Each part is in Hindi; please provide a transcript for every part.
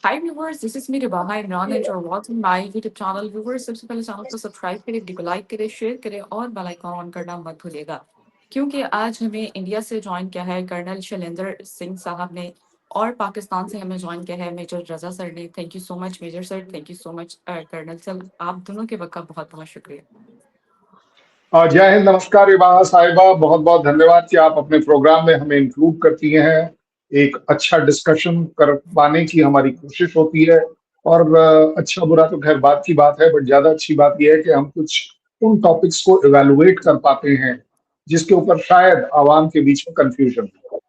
Hi viewers, this is me Rebaha Imran and you are watching my YouTube channel. Viewers, सबसे पहले चैनल को सब्सक्राइब करें, वीडियो को लाइक करें, शेयर करें और बेल आइकन ऑन करना मत भूलिएगा, क्योंकि आज हमें इंडिया से ज्वाइन किया है कर्नल शैलेंद्र सिंह साहब ने और पाकिस्तान से हमें ज्वाइन किया है मेजर रजा सर ने। Thank you so much major sir, thank you so much colonel sir, आप दोनों के वक्त का बहुत बहुत शुक्रिया। जय हिंद, नमस्कार रिबाहा साहिबा, बहुत बहुत धन्यवाद कि आप अपने प्रोग्राम में हमें इंक्लूड करती हैं। एक अच्छा डिस्कशन करवाने की हमारी कोशिश होती है और अच्छा बुरा तो खैर बात की बात है, बट ज्यादा अच्छी बात यह है कि हम कुछ उन टॉपिक्स को इवेलुएट कर पाते हैं जिसके ऊपर शायद आवाम के बीच में कंफ्यूजन हो।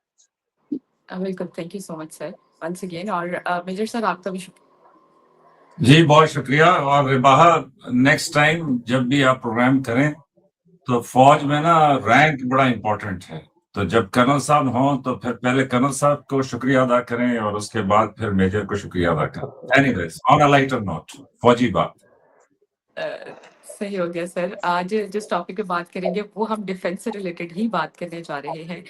बिल्कुल, thank you so much sir once again. और मेजर सर, आपका भी शुक्रिया। जी बहुत शुक्रिया। और रिबाहा, नेक्स्ट टाइम जब भी आप प्रोग्राम करें तो फौज में ना रैंक बड़ा इंपॉर्टेंट है, तो जब कर्नल साहब हों तो फिर पहले कर्नल साहब को शुक्रिया अदा करें और उसके बाद फिर मेजर को शुक्रिया अदा करें। Anyways, on a lighter note, फौजी बात। सही हो गया सर। आज जिस टॉपिक पे बात करेंगे वो हम डिफेंस से रिलेटेड ही बात करने जा रहे हैं।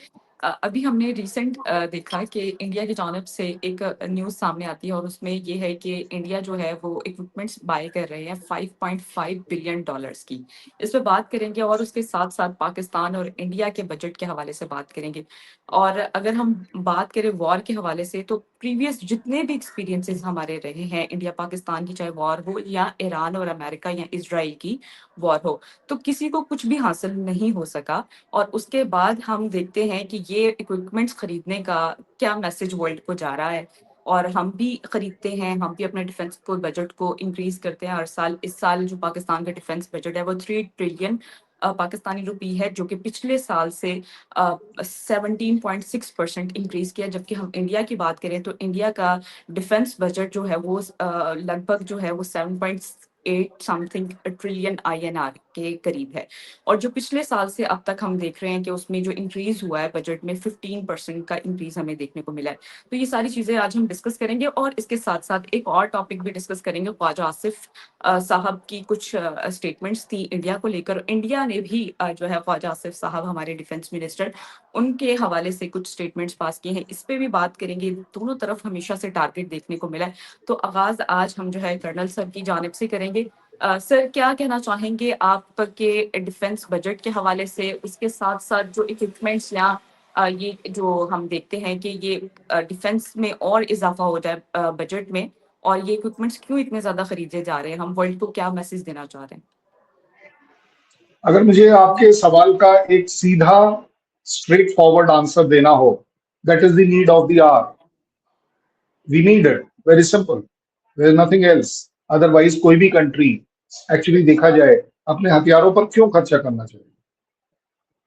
अभी हमने रिसेंट देखा कि इंडिया की जानब से एक न्यूज़ सामने आती है और उसमें ये है कि इंडिया जो है वो इक्विपमेंट्स बाय कर रहे हैं 5.5 बिलियन डॉलर्स की। इस पे बात करेंगे और उसके साथ साथ पाकिस्तान और इंडिया के बजट के हवाले से बात करेंगे। और अगर हम बात करें वॉर के हवाले से, तो प्रीवियस जितने भी एक्सपीरियंसेस हमारे रहे हैं इंडिया पाकिस्तान की, चाहे वॉर हो या ईरान और अमेरिका या इसराइल की वॉर हो, तो किसी को कुछ भी हासिल नहीं हो सका। और उसके बाद हम देखते हैं कि ये इक्विपमेंट्स खरीदने का क्या मैसेज वर्ल्ड को जा रहा है, और हम भी खरीदते हैं, हम भी अपने डिफेंस को बजट को इंक्रीज करते हैं हर साल। इस साल जो पाकिस्तान का डिफेंस बजट है वो 3 ट्रिलियन पाकिस्तानी रुपी है, जो कि पिछले साल से 17.6% इंक्रीज किया। जबकि हम इंडिया की बात करें तो इंडिया का डिफेंस बजट जो है वो लगभग जो है वो 7.8 समथिंग ट्रिलियन INR के करीब है। और जो पिछले साल से अब तक हम देख रहे हैं कि उसमें जो इंक्रीज हुआ है बजट में 15% का इंक्रीज हमें देखने को मिला है। तो ये सारी चीजें आज हम डिस्कस करेंगे और इसके साथ साथ एक और टॉपिक भी डिस्कस करेंगे। ख्वाजा आसिफ साहब की कुछ स्टेटमेंट्स थी इंडिया को लेकर। इंडिया ने भी जो है ख्वाजा आसिफ साहब हमारे डिफेंस मिनिस्टर, उनके हवाले से कुछ स्टेटमेंट्स पास किए हैं, इस पे भी बात करेंगे। दोनों तरफ हमेशा से टारगेट देखने को मिला है। तो आगाज आज हम जो है कर्नल सर की जानिब से करेंगे। सर, क्या कहना चाहेंगे आपके डिफेंस बजट के हवाले से, उसके साथ साथ जो इक्विपमेंट्स या ये जो हम देखते हैं कि ये डिफेंस में और इजाफा हो जाए बजट में, और ये इक्विपमेंट्स क्यों इतने ज्यादा खरीदे जा रहे हैं, हम वर्ल्ड को क्या मैसेज देना चाह रहे हैं? अगर मुझे आपके सवाल का एक सीधा स्ट्रेट फॉरवर्ड आंसर देना हो, that is the need of the hour. We need it, very simple, there is nothing else. Otherwise कोई भी कंट्री एक्चुअली देखा जाए अपने हथियारों पर क्यों खर्चा करना चाहिए?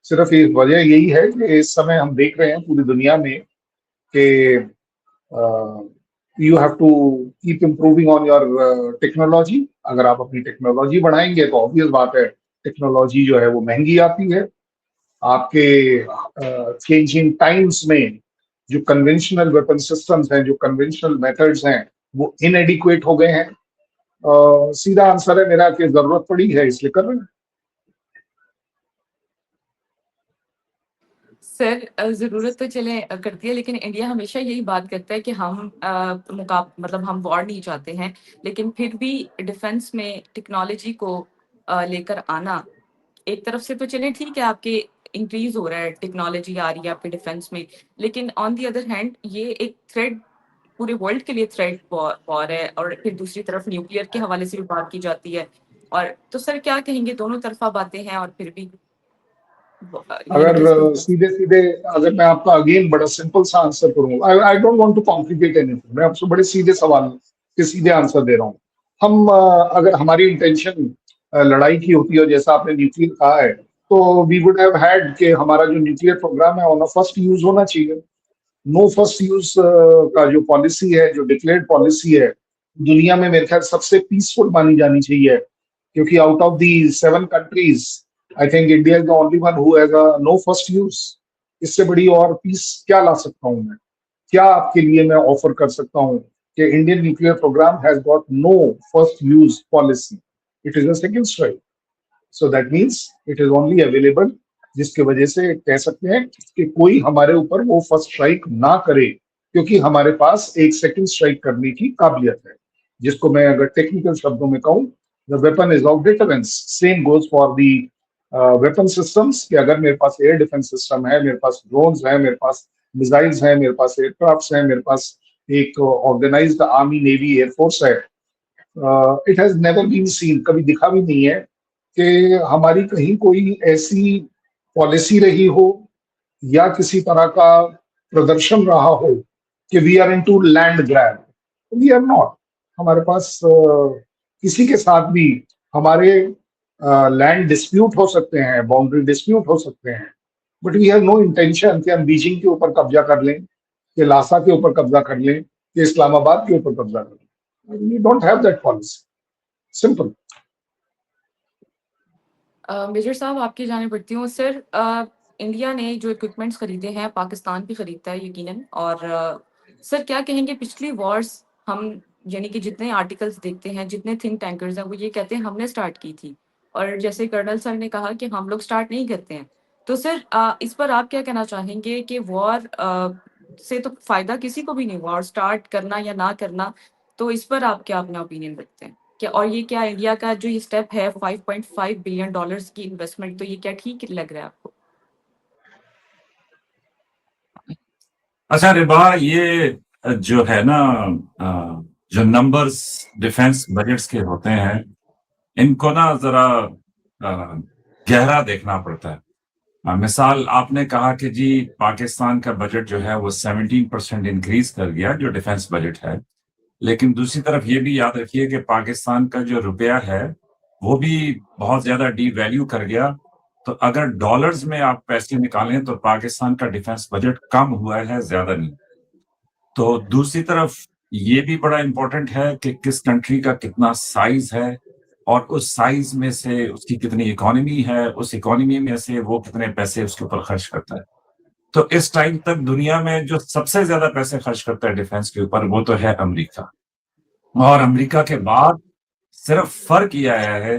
सिर्फ ये वजह यही है कि इस समय हम देख रहे हैं पूरी दुनिया में कि you have to keep improving on your technology. अगर आप अपनी टेक्नोलॉजी बढ़ाएंगे तो ऑब्वियस बात है टेक्नोलॉजी जो है वो महंगी आती है। आपके चेंजिंग टाइम्स में जो कन्वेंशनल वेपन सिस्टम्स हैं, जो कन्वेंशनल मेथड्स हैं, वो इनएडिक्वेट हो गए हैं। सीधा आंसर है मेरा कि जरूरत पड़ी है इसलिए कर रहे हैं। सर, जरूरत तो चले करती है, लेकिन इंडिया हमेशा यही बात करता है कि हम मतलब हम वॉर नहीं चाहते हैं, लेकिन फिर भी डिफेंस में टेक्नोलॉजी को लेकर आना, एक तरफ से तो चलें ठीक है, आपके इंक्रीज हो रहा है, टेक्नोलॉजी आ रही है आपके डिफेंस में, लेकिन ऑन दी अदर हैंड ये एक थ्रेट, पूरे वर्ल्ड के लिए थ्रेट वॉर है। और फिर दूसरी तरफ न्यूक्लियर के हवाले से भी बात की जाती है। और तो सर, क्या कहेंगे, दोनों तरफा बातें हैं और फिर भी अगर डिस्कस। सीधे सीधे अगर मैं आपका अगेन बड़ा सिंपल सा आंसर करूंगा, I don't want to complicate anything, मैं आपसे बड़े सीधे सवाल के सीधे आंसर दे रहा हूँ। हम अगर हमारी इंटेंशन लड़ाई की होती है, जैसा आपने न्यूक्लियर कहा है, तो वी वुड हैव हैड कि हमारा जो न्यूक्लियर प्रोग्राम है ऑन फर्स्ट यूज होना चाहिए। नो फर्स्ट यूज का जो पॉलिसी है, जो डिक्लेयर्ड पॉलिसी है, दुनिया में मेरे ख्याल सबसे पीसफुल मानी जानी चाहिए, क्योंकि out of the 7 countries I think India is the only one who has a no first use. इससे बड़ी और पीस क्या ला सकता हूं मैं? क्या आपके लिए मैं ऑफर कर सकता हूं कि Indian nuclear programme has got no first use policy, it is a second strike. So that means it is only available, जिसकी वजह से कह सकते हैं कि कोई हमारे ऊपर वो फर्स्ट स्ट्राइक ना करे, क्योंकि हमारे पास एक सेकंड स्ट्राइक करने की काबिलियत है, जिसको मैं अगर टेक्निकल शब्दों में कहूँ, the weapon is of deterrence. Same goes for the weapon systems, कि अगर मेरे पास एयर डिफेंस सिस्टम है, मेरे पास ड्रोन्स है, मेरे पास मिसाइल्स है, मेरे पास एयरक्राफ्ट है, मेरे पास एक ऑर्गेनाइज्ड आर्मी, नेवी, एयरफोर्स है, it has never been seen, कभी दिखा भी नहीं है कि हमारी कहीं कोई ऐसी पॉलिसी रही हो या किसी तरह का प्रदर्शन रहा हो कि we are into land grab. We are not. हमारे पास किसी के साथ भी हमारे लैंड डिस्प्यूट हो सकते हैं, बाउंड्री डिस्प्यूट हो सकते हैं, but we have no intention कि हम बीजिंग के ऊपर कब्जा कर लें, कि लासा के ऊपर कब्जा कर लें, कि इस्लामाबाद के ऊपर कब्जा कर लें। We don't have that policy. Simple. Major साहब आपकी जाने पड़ती हूँ सर। इंडिया ने जो इक्विपमेंट्स खरीदे हैं पाकिस्तान भी खरीदता है यकीनन, और सर क्या कहेंगे पिछली वॉर्स हम यानी कि जितने आर्टिकल्स देखते हैं, जितने थिंक टैंकर्स हैं, वो ये कहते हैं हमने स्टार्ट की थी, और जैसे कर्नल सर ने कहा कि हम लोग स्टार्ट नहीं करते हैं। तो सर इस पर आप क्या कहना चाहेंगे कि वॉर से तो फायदा किसी को भी नहीं, वॉर स्टार्ट करना या ना करना, तो इस पर आप क्या अपना ओपिनियन रखते हैं क्या? और ये क्या इंडिया का जो ये स्टेप है 5.5 बिलियन डॉलर्स की इन्वेस्टमेंट, तो ये क्या ठीक लग रहा है आपको? अच्छा रिबा, ये जो है ना, जो नंबर्स डिफेंस बजट्स के होते हैं, इनको ना जरा गहरा देखना पड़ता है। मिसाल आपने कहा कि जी पाकिस्तान का बजट जो है वो 17% इंक्रीज कर गया, जो डिफेंस बजट है। लेकिन दूसरी तरफ ये भी याद रखिए कि पाकिस्तान का जो रुपया है वो भी बहुत ज्यादा डी वैल्यू कर गया। तो अगर डॉलर्स में आप पैसे निकालें तो पाकिस्तान का डिफेंस बजट कम हुआ है, ज्यादा नहीं। तो दूसरी तरफ ये भी बड़ा इंपॉर्टेंट है कि किस कंट्री का कितना साइज है, और उस साइज में से उसकी कितनी इकोनॉमी है, उस इकोनॉमी में से वो कितने पैसे उसके ऊपर खर्च करता है। तो इस टाइम तक दुनिया में जो सबसे ज्यादा पैसे खर्च करता है डिफेंस के ऊपर, वो तो है अमेरिका। और अमेरिका के बाद सिर्फ फर्क ये आया है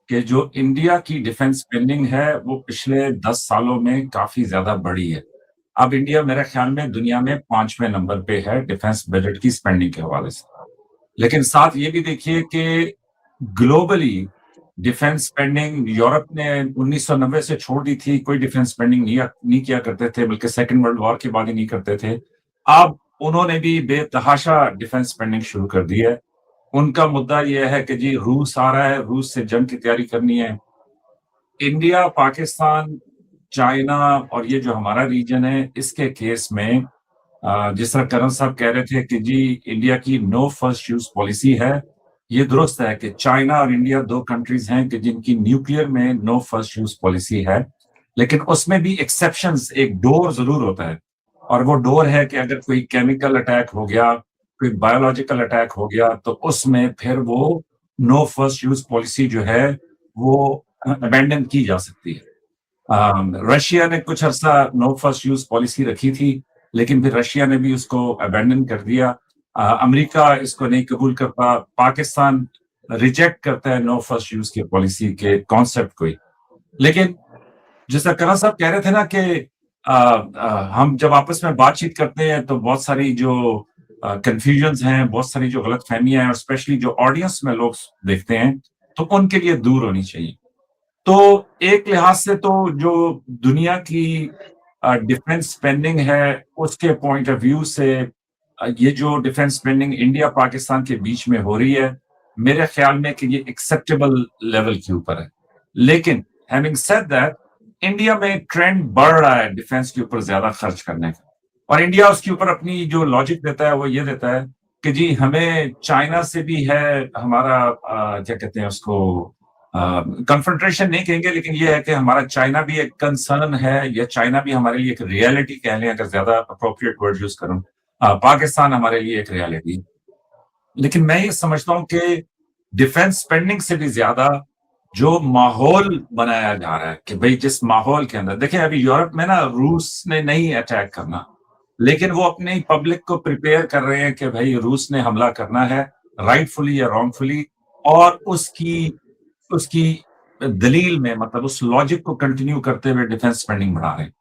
कि जो इंडिया की डिफेंस स्पेंडिंग है वो पिछले 10 सालों में काफी ज्यादा बढ़ी है। अब इंडिया मेरे ख्याल में दुनिया में 5वें नंबर पे है डिफेंस बजट की स्पेंडिंग के हवाले से। लेकिन साथ ये भी देखिए कि ग्लोबली डिफेंस स्पेंडिंग यूरोप ने 1990 से छोड़ दी थी, कोई डिफेंस स्पेंडिंग नहीं किया करते थे, बल्कि सेकेंड वर्ल्ड वॉर के बाद ही नहीं करते थे। अब उन्होंने भी बेतहाशा डिफेंस स्पेंडिंग शुरू कर दी है। उनका मुद्दा यह है कि जी रूस आ रहा है, रूस से जंग की तैयारी करनी है। इंडिया, पाकिस्तान, चाइना और ये जो हमारा रीजन है, इसके केस में जिस तरह करण साहब कह रहे थे कि जी इंडिया की नो फर्स्ट यूज पॉलिसी है, ये दुरुस्त है कि चाइना और इंडिया दो कंट्रीज हैं कि जिनकी न्यूक्लियर में नो फर्स्ट यूज पॉलिसी है। लेकिन उसमें भी एक्सेप्शंस, एक डोर जरूर होता है, और वो डोर है कि अगर कोई केमिकल अटैक हो गया, कोई बायोलॉजिकल अटैक हो गया, तो उसमें फिर वो नो फर्स्ट यूज पॉलिसी जो है वो अबेंडन की जा सकती है। रशिया ने कुछ अर्सा नो फर्स्ट यूज पॉलिसी रखी थी, लेकिन फिर रशिया ने भी उसको अबेंडन कर दिया। अमेरिका इसको नहीं कबूल करता, पाकिस्तान रिजेक्ट करता है नो फर्स्ट यूज की पॉलिसी के कॉन्सेप्ट को ही। लेकिन जैसा करण साहब कह रहे थे ना कि हम जब आपस में बातचीत करते हैं तो बहुत सारी जो कंफ्यूजन्स हैं, बहुत सारी जो गलत फहमियां हैं, और स्पेशली जो ऑडियंस में लोग देखते हैं, तो उनके लिए दूर होनी चाहिए। तो एक लिहाज से तो जो दुनिया की डिफेंस स्पेंडिंग है उसके पॉइंट ऑफ व्यू से ये जो डिफेंस स्पेंडिंग इंडिया पाकिस्तान के बीच में हो रही है, मेरे ख्याल में कि ये एक्सेप्टेबल लेवल के ऊपर है। लेकिन हैविंग सेड दैट, इंडिया में ट्रेंड बढ़ रहा है डिफेंस के ऊपर ज्यादा खर्च करने का, और इंडिया उसके ऊपर अपनी जो लॉजिक देता है वो ये देता है कि जी हमें चाइना से भी है हमारा क्या कहते हैं उसको, कन्फ्रंट्रेशन नहीं कहेंगे, लेकिन ये है कि हमारा चाइना भी एक कंसर्न है, या चाइना भी हमारे लिए एक रियलिटी कह लें, अगर ज्यादा अप्रोप्रिएट वर्ड यूज करूं। पाकिस्तान हमारे लिए एक रियलिटी। लेकिन मैं ये समझता हूं कि डिफेंस स्पेंडिंग से भी ज्यादा जो माहौल बनाया जा रहा है कि भाई जिस माहौल के अंदर, देखिए अभी यूरोप में ना रूस ने नहीं अटैक करना, लेकिन वो अपनी पब्लिक को प्रिपेयर कर रहे हैं कि भाई रूस ने हमला करना है, राइटफुली या रॉन्गफुली, और उसकी दलील में, मतलब उस लॉजिक को कंटिन्यू करते हुए डिफेंस स्पेंडिंग बढ़ा रहे हैं।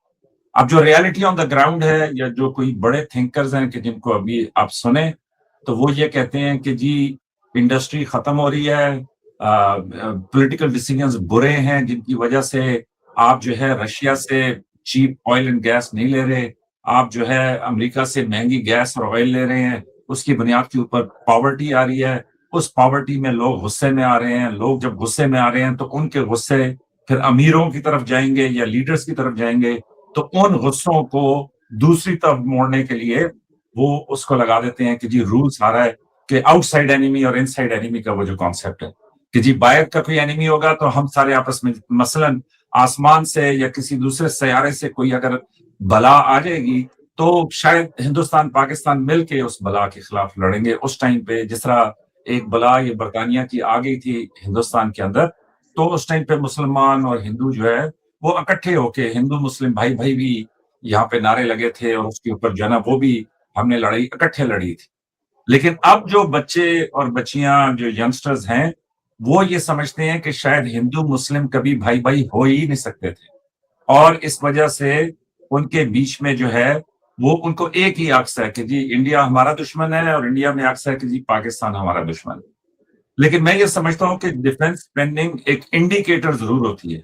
अब जो रियलिटी ऑन द ग्राउंड है, या जो कोई बड़े थिंकर्स हैं कि जिनको अभी आप सुने, तो वो ये कहते हैं कि जी इंडस्ट्री खत्म हो रही है, पॉलिटिकल डिसीजंस बुरे हैं जिनकी वजह से आप जो है रशिया से चीप ऑयल एंड गैस नहीं ले रहे, आप जो है अमेरिका से महंगी गैस और ऑयल ले रहे हैं, उसकी बुनियाद के ऊपर पॉवर्टी आ रही है, उस पॉवर्टी में लोग गुस्से में आ रहे हैं, लोग जब गुस्से में आ रहे हैं तो उनके गुस्से फिर अमीरों की तरफ जाएंगे या लीडर्स की तरफ जाएंगे, तो उन गुस्सों को दूसरी तरफ मोड़ने के लिए वो उसको लगा देते हैं कि जी रूल्स आ रहा है कि आउटसाइड एनिमी और इनसाइड एनिमी का वो जो कॉन्सेप्ट है कि जी बाहर का कोई एनिमी होगा तो हम सारे आपस में, मसलन आसमान से या किसी दूसरे सैयारे से कोई अगर बला आ जाएगी तो शायद हिंदुस्तान पाकिस्तान मिलके उस बला के खिलाफ लड़ेंगे। उस टाइम पे जिस तरह एक बला ये बरतानिया की आ गई थी हिंदुस्तान के अंदर, तो उस टाइम पे मुसलमान और हिंदू जो है वो इकट्ठे होके, हिंदू मुस्लिम भाई भाई भी यहाँ पे नारे लगे थे और उसके ऊपर जो है ना वो भी हमने लड़ाई इकट्ठे लड़ी थी। लेकिन अब जो बच्चे और बच्चियां जो यंगस्टर्स हैं वो ये समझते हैं कि शायद हिंदू मुस्लिम कभी भाई भाई हो ही नहीं सकते थे, और इस वजह से उनके बीच में जो है वो उनको एक ही अक्स है कि जी इंडिया हमारा दुश्मन है और इंडिया में अक्स है कि जी पाकिस्तान हमारा दुश्मन है। लेकिन मैं ये समझता हूँ कि डिफेंस स्पेंडिंग एक इंडिकेटर जरूर होती है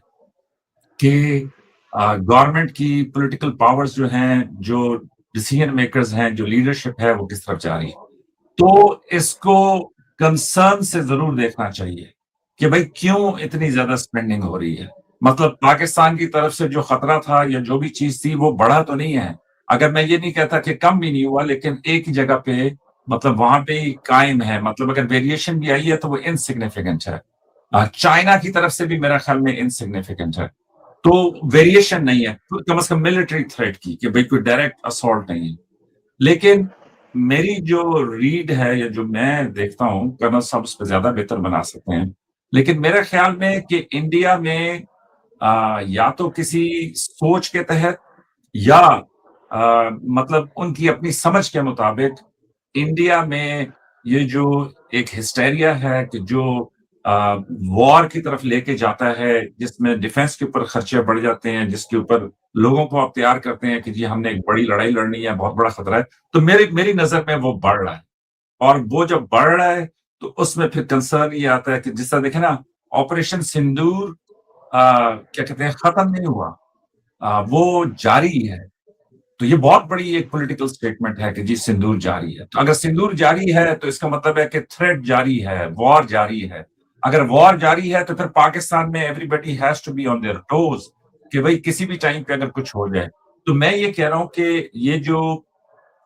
कि गवर्नमेंट की पॉलिटिकल पावर्स जो हैं, जो डिसीजन मेकर्स हैं, जो लीडरशिप है वो किस तरफ जा रही है। तो इसको कंसर्न से जरूर देखना चाहिए कि भाई क्यों इतनी ज्यादा स्पेंडिंग हो रही है। मतलब पाकिस्तान की तरफ से जो खतरा था या जो भी चीज थी वो बढ़ा तो नहीं है, अगर मैं ये नहीं कहता कि कम भी नहीं हुआ, लेकिन एक ही जगह पे मतलब वहां पे ही कायम है। मतलब अगर वेरिएशन भी आई है तो वो इनसिग्निफिकेंट है। चाइना की तरफ से भी मेरा ख्याल में इनसिग्निफिकेंट है, तो वेरिएशन नहीं है कम से कम मिलिट्री थ्रेट की कि भाई कोई डायरेक्ट असॉल्ट नहीं है। लेकिन मेरी जो रीड है या जो मैं देखता हूँ, कर्नल साहब उस पर ज्यादा बेहतर बना सकते हैं, लेकिन मेरे ख्याल में कि इंडिया में या तो किसी सोच के तहत या मतलब उनकी अपनी समझ के मुताबिक इंडिया में ये जो एक हिस्टेरिया है कि जो वॉर की तरफ लेके जाता है, जिसमें डिफेंस के ऊपर खर्चे बढ़ जाते हैं, जिसके ऊपर लोगों को आप तैयार करते हैं कि जी हमने एक बड़ी लड़ाई लड़नी है, बहुत बड़ा खतरा है, तो मेरी नजर में वो बढ़ रहा है। और वो जब बढ़ रहा है तो उसमें फिर कंसर्न ये आता है कि जिस तरह देखे ना ऑपरेशन सिंदूर क्या कहते हैं खत्म नहीं हुआ, वो जारी है। तो ये बहुत बड़ी एक पॉलिटिकल स्टेटमेंट है कि जी सिंदूर जारी है। तो अगर सिंदूर जारी है तो इसका मतलब है कि थ्रेट जारी है, वॉर जारी है। अगर वॉर जारी है तो फिर पाकिस्तान में everybody has to be on their toes कि भाई किसी भी टाइम पे अगर कुछ हो जाए। तो मैं ये कह रहा हूं कि ये जो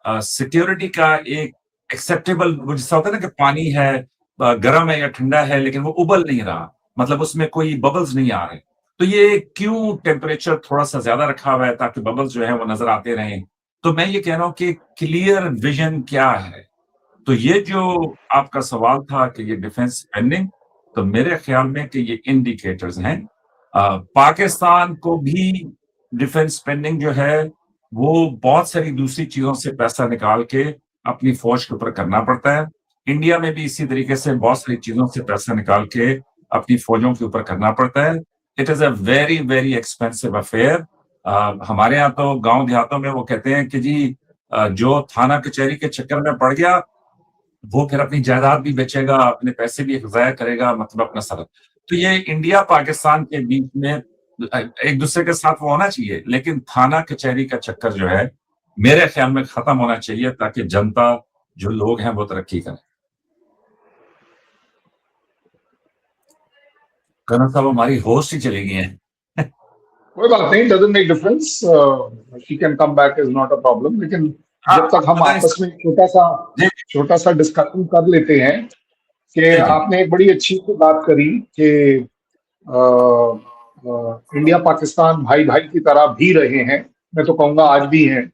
सिक्योरिटी का एक एक्सेप्टेबल, जैसा होता है ना कि पानी है, गर्म है या ठंडा है लेकिन वो उबल नहीं रहा, मतलब उसमें कोई बबल्स नहीं आ रहे, तो ये क्यों टेम्परेचर थोड़ा सा ज्यादा रखा हुआ है ताकि बबल्स जो है वो नजर आते रहें। तो मैं ये कह रहा हूं कि क्लियर विजन क्या है। तो ये जो आपका सवाल था कि ये डिफेंस स्पेंडिंग, तो मेरे ख्याल में कि ये इंडिकेटर्स हैं। पाकिस्तान को भी डिफेंस स्पेंडिंग जो है वो बहुत सारी दूसरी चीजों से पैसा निकाल के अपनी फौज के ऊपर करना पड़ता है। इंडिया में भी इसी तरीके से बहुत सारी चीजों से पैसा निकाल के अपनी फौजों के ऊपर करना पड़ता है। It is a very very expensive affair. हमारे यहाँ तो गांव देहातों में वो कहते हैं कि जी जो थाना कचहरी के चक्कर में पड़ गया वो फिर अपनी जायदाद भी बेचेगा, अपने पैसे भी ज़ाया करेगा, मतलब अपना सारा। तो ये इंडिया पाकिस्तान के बीच में एक दूसरे के साथ वो होना चाहिए, लेकिन थाना कचहरी का चक्कर जो है मेरे ख्याल में खत्म होना चाहिए ताकि जनता जो लोग हैं वो तरक्की करें। कर्नल साहब हमारी होस्ट ही चली गई हैं। कोई बात नहीं, doesn't make difference, she can come back, is not a problem. लेकिन जब तक हम आपस में छोटा सा डिस्कशन कर लेते हैं कि आपने एक बड़ी अच्छी बात करी कि इंडिया पाकिस्तान भाई भाई की तरह भी रहे हैं, मैं तो कहूंगा आज भी हैं।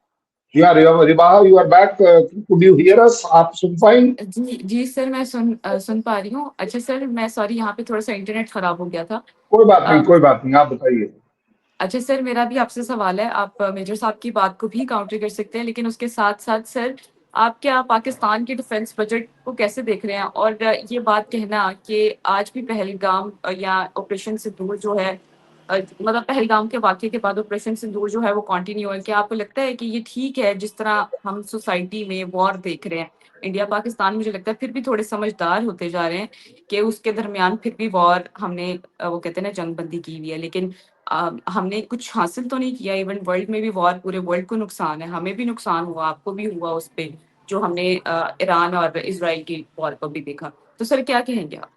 Rebaha, you are back, could you hear us? आप सुन पाएंगे? जी सर, मैं सुन पा रही हूँ। अच्छा सर, मैं सॉरी, यहाँ पे थोड़ा सा इंटरनेट खराब हो गया था। कोई बात नहीं, आप बताइए। अच्छा सर, मेरा भी आपसे सवाल है। आप मेजर साहब की बात को भी काउंटर कर सकते हैं, लेकिन उसके साथ साथ सर आप क्या पाकिस्तान के डिफेंस बजट को कैसे देख रहे हैं? और ये बात कहना कि आज भी पहलगाम या ऑपरेशन सिंदूर जो है मतलब पहलगाम के वाक़ये के बाद ऑपरेशन सिंदूर जो है वो कंटिन्यू है। क्या आपको लगता है कि ये ठीक है जिस तरह हम सोसाइटी में वॉर देख रहे हैं? इंडिया पाकिस्तान मुझे लगता है फिर भी थोड़े समझदार होते जा रहे हैं कि उसके दरमियान फिर भी वॉर हमने वो कहते हैं ना जंगबंदी की हुई है, लेकिन हमने कुछ हासिल तो नहीं किया। इवन वर्ल्ड में भी वॉर, पूरे वर्ल्ड को नुकसान है, हमें भी नुकसान हुआ, आपको भी हुआ उस पे, जो हमने ईरान और इज़राइल की वॉर को भी देखा। तो सर क्या कहेंगे आप?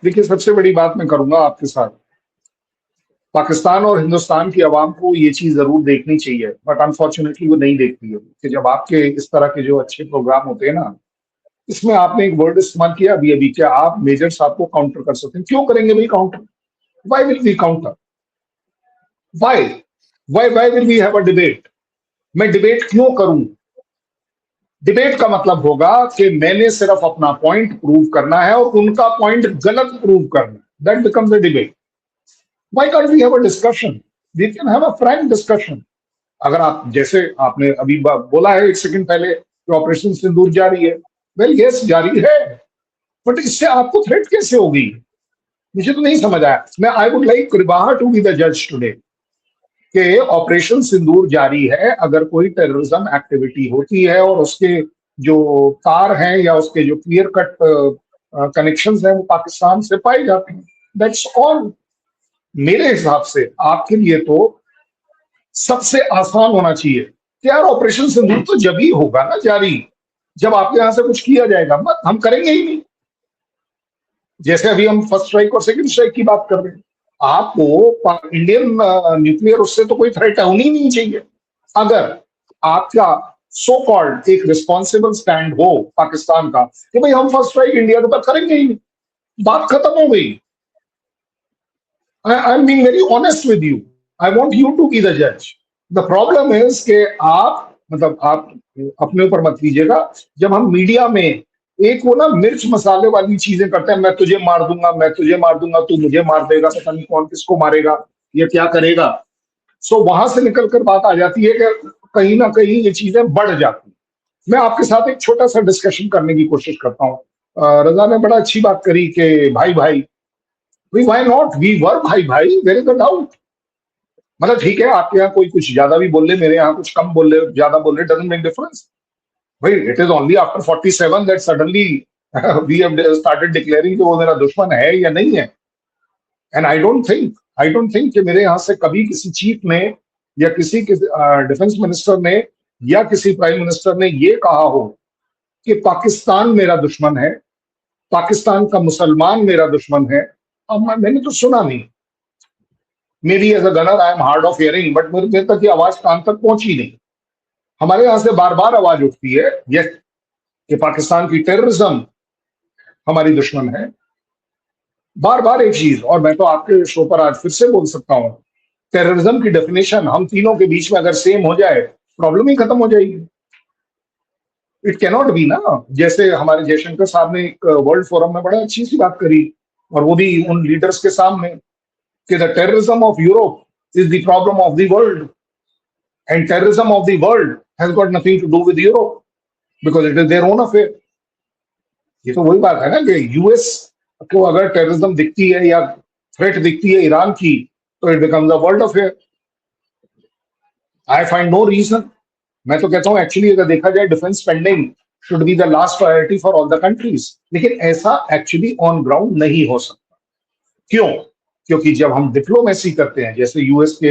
देखिए, सबसे बड़ी बात मैं करूंगा आपके साथ, पाकिस्तान और हिंदुस्तान की आवाम को ये चीज जरूर देखनी चाहिए, बट अनफॉर्चुनेटली वो नहीं देखती है कि जब आपके इस तरह के जो अच्छे प्रोग्राम होते हैं ना, इसमें आपने एक वर्ड इस्तेमाल किया अभी अभी, क्या आप मेजर साहब को काउंटर कर सकते हैं? क्यों करेंगे भाई counter? Why will we counter? Why why will we have a debate? मैं डिबेट क्यों करूं? डिबेट का मतलब होगा कि मैंने सिर्फ अपना पॉइंट प्रूव करना है और उनका पॉइंट गलत प्रूव करना है। That becomes a debate. Why can't we have a discussion? We can have a frank discussion. अगर आप, जैसे आपने अभी बोला है एक सेकंड पहले कि ऑपरेशन सिंदूर जारी है, वेल यस जारी है, बट इससे आपको थ्रेट कैसे होगी? मुझे तो नहीं समझ आया। मैं I would like Rebaha to be the जज टुडे कि ऑपरेशन सिंदूर जारी है, अगर कोई टेररिज्म एक्टिविटी होती है और उसके जो तार हैं या उसके जो क्लियर कट कनेक्शंस हैं वो पाकिस्तान से पाए जाते हैं, दैट्स ऑल। मेरे हिसाब से आपके लिए तो सबसे आसान होना चाहिए कि यार ऑपरेशन सिंदूर तो जब ही होगा ना जारी, जब आपके यहां से कुछ किया जाएगा। मत, हम करेंगे ही नहीं। जैसे अभी हम फर्स्ट स्ट्राइक और सेकंड स्ट्राइक की बात कर रहे हैं, आपको इंडियन न्यूक्लियर उससे तो कोई थ्रेट होनी ही नहीं चाहिए। अगर आपका सो कॉल्ड एक रिस्पॉन्सिबल स्टैंड हो पाकिस्तान का कि भाई हम फर्स्ट स्ट्राइक इंडिया के ऊपर करेंगे ही नहीं, बात खत्म हो गई। I'm being very honest with you. I want you to be the judge. The problem is कि आप, मतलब आप अपने ऊपर मत लीजिएगा। जब हम मीडिया में एक वो ना मिर्च मसाले वाली चीजें करते हैं, मैं तुझे मार दूंगा, मैं तुझे मार दूंगा, तू मुझे मार देगा, पता नहीं कौन किसको मारेगा, ये क्या करेगा। सो वहां से निकलकर बात आ जाती है कि कहीं ना कहीं ये चीजें बढ़ जाती हैं। मैं आपके साथ एक छोटा सा डिस्कशन करने की कोशिश करता हूँ। रजा ने बड़ा अच्छी बात करी कि भाई भाई, why not? We were भाई भाई, there is a doubt. मतलब ठीक है, आपके यहाँ कोई कुछ ज्यादा भी बोल ले, मेरे यहाँ कुछ कम बोल ले, ज्यादा बोल ले, doesn't make difference. भाई, it is only after 47 that suddenly we have started declaring कि वो मेरा दुश्मन है या नहीं है. And I don't think कि मेरे यहाँ से कभी किसी चीफ ने या किसी डिफेंस मिनिस्टर ने या किसी प्राइम मिनिस्टर ने ये कहा हो कि पाकिस्तान मेरा दुश्मन है, पाकिस्तान का मुसलमान मेरा दुश्मन है। अब मैंने तो सुना नहीं। Maybe as a gunner I am hard of hearing, but मेरे तक ये आवाज कान तक पहुंची नहीं। हमारे यहां से बार बार आवाज उठती है यस कि पाकिस्तान की टेररिज्म हमारी दुश्मन है, बार बार एक चीज। और मैं तो आपके शो पर आज फिर से बोल सकता हूं, टेररिज्म की डेफिनेशन हम तीनों के बीच में अगर सेम हो जाए, प्रॉब्लम ही खत्म हो जाएगी। इट कैनॉट बी ना। जैसे हमारे जयशंकर साहब ने एक वर्ल्ड फोरम में बड़ा अच्छी सी बात करी, और वो भी उन लीडर्स के सामने, कि the terrorism of Europe is the problem of the world, and terrorism of the world has got nothing to do with Europe because it is their own affair. ये तो वही बात है ना कि यूएस को अगर टेररिज्म दिखती है या थ्रेट दिखती है ईरान की, तो it becomes a world affair. I find no reason. मैं तो कहता हूँ एक्चुअली अगर देखा जाए, defence spending should be the last priority for all the countries, लेकिन ऐसा एक्चुअली ऑन ग्राउंड नहीं हो सकता। क्यों? क्योंकि जब हम डिप्लोमेसी करते हैं, जैसे यूएस के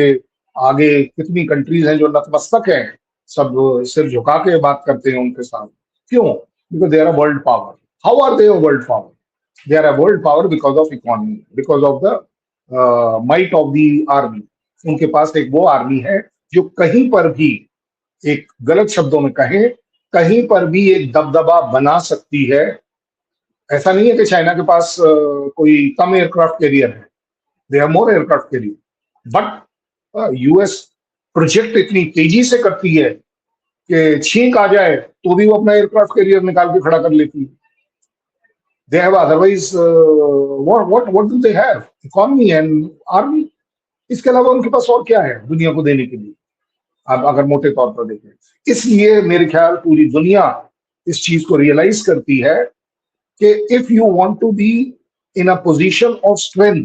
आगे कितनी कंट्रीज हैं जो नतमस्तक हैं, सब सिर झुका के बात करते हैं उनके साथ। क्यों? Because they are a world power. How are they a world power? They are a world power because of economy, because of the might of the army. उनके पास एक वो आर्मी है जो कहीं पर भी, एक गलत शब्दों में कहें, कहीं पर भी एक दबदबा बना सकती है। ऐसा नहीं है कि चाइना के पास कोई कम एयरक्राफ्ट कैरियर है, they have more aircraft carrier, but US project इतनी तेजी से करती है कि छींक आ जाए तो भी वो अपना एयरक्राफ्ट कैरियर निकाल के खड़ा कर लेती है। they have otherwise what do they have? Economy and army. इसके अलावा उनके पास और क्या है दुनिया को देने के लिए, आप अगर मोटे तौर पर देखें। इसलिए मेरे ख्याल पूरी दुनिया इस चीज को रियलाइज करती है कि if you want to be in a position of strength,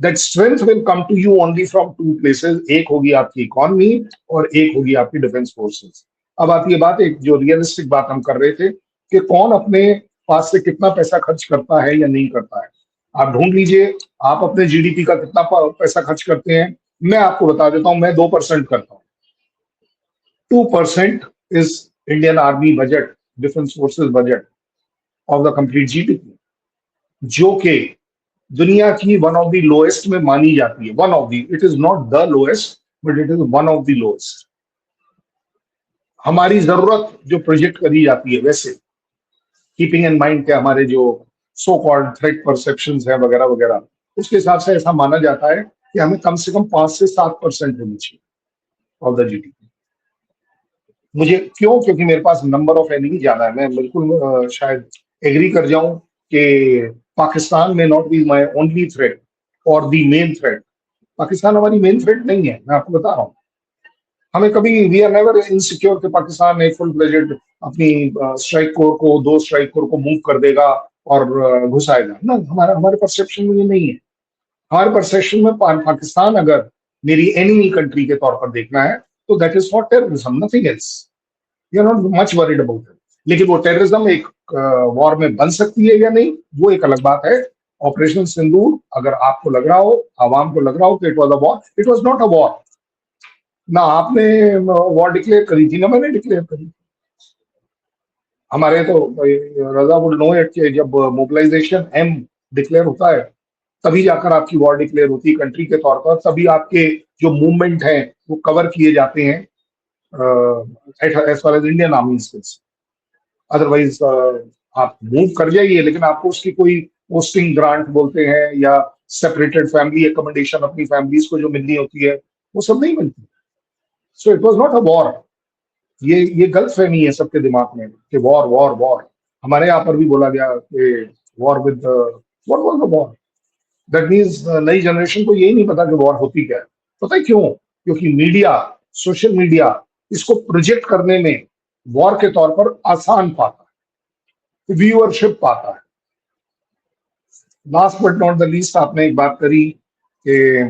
that strength will come to you only from two places, एक होगी आपकी इकोनॉमी और एक होगी आपकी डिफेंस फोर्सेस। अब आती है बात, एक जो रियलिस्टिक बात हम कर रहे थे कि कौन अपने पास से कितना पैसा खर्च करता है या नहीं करता है। आप ढूंढ लीजिए, आप अपने जीडीपी का कितना पैसा खर्च करते हैं। मैं आपको बता देता हूं, मैं 2% करता हूं। 2% is Indian army budget, defence forces budget of the complete GDP, जो कि दुनिया की वन ऑफ द लोएस्ट में मानी जाती है। One of the, it is not the lowest but it is one of the lowest. हमारी जरूरत जो प्रोजेक्ट करी जाती है, वैसे कीपिंग इन माइंड के हमारे जो सो कॉल्ड थ्रेट परसेप्शंस है वगैरह वगैरह, उसके हिसाब से ऐसा माना जाता है कि हमें कम से कम 5 से 7% होनी चाहिए ऑफ द जीडीपी। मुझे क्यों? क्योंकि मेरे पास नंबर ऑफ एनिमी ज्यादा है। मैं बिल्कुल शायद एग्री कर जाऊं कि पाकिस्तान में not be my only threat और दी मेन थ्रेट। पाकिस्तान हमारी मेन थ्रेट नहीं है, मैं आपको बता रहा हूँ। हमें कभी, वी आर नेवर इनसिक्योर कि पाकिस्तान एक फुल फ्लेजेड अपनी स्ट्राइक कोर को, 2 स्ट्राइक कोर को मूव कर देगा और घुसाएगा ना। हमारे परसेप्शन में ये नहीं है। हमारे परसेप्शन में पाकिस्तान अगर मेरी एनिमी कंट्री के तौर पर देखना है तो that is for terrorism, nothing else. We are not much worried about it. लेकिन वो टेररिज्म एक वॉर में बन सकती है या नहीं, वो एक अलग बात है। ऑपरेशन सिंदूर, अगर आपको लग रहा हो, आवाम को लग रहा हो कि it was a war, it was not a war. ना आपने वॉर डिक्लेयर करी थी, ना मैंने डिक्लेयर करी। हमारे तो रजा वुड नो इट कि जब मोबिलाइजेशन एम डिक्लेयर होता है तभी जाकर आपकी वॉर डिक्लेयर होती है कंट्री के तौर पर, तभी आपके जो मूवमेंट हैं वो कवर किए जाते हैं as far as Indian army. Otherwise आप मूव कर जाइए, लेकिन आपको उसकी कोई पोस्टिंग ग्रांट बोलते हैं या सेपरेटेड फैमिली एकोमोडेशन अपनी फैमिलीज को जो मिलनी होती है, वो सब नहीं मिलती। So it was not a war. ये गलत फहमी है सबके दिमाग में कि वॉर वॉर वॉर। हमारे यहाँ पर भी बोला गया कि war with, what was the war? That means नई जनरेशन को यही नहीं पता कि वॉर होती क्या है। पता है क्यों? क्योंकि मीडिया, सोशल मीडिया इसको प्रोजेक्ट करने में वॉर के तौर पर आसान पाता है, व्यूअरशिप पाता है। Last but not the least, आपने एक बात करी कि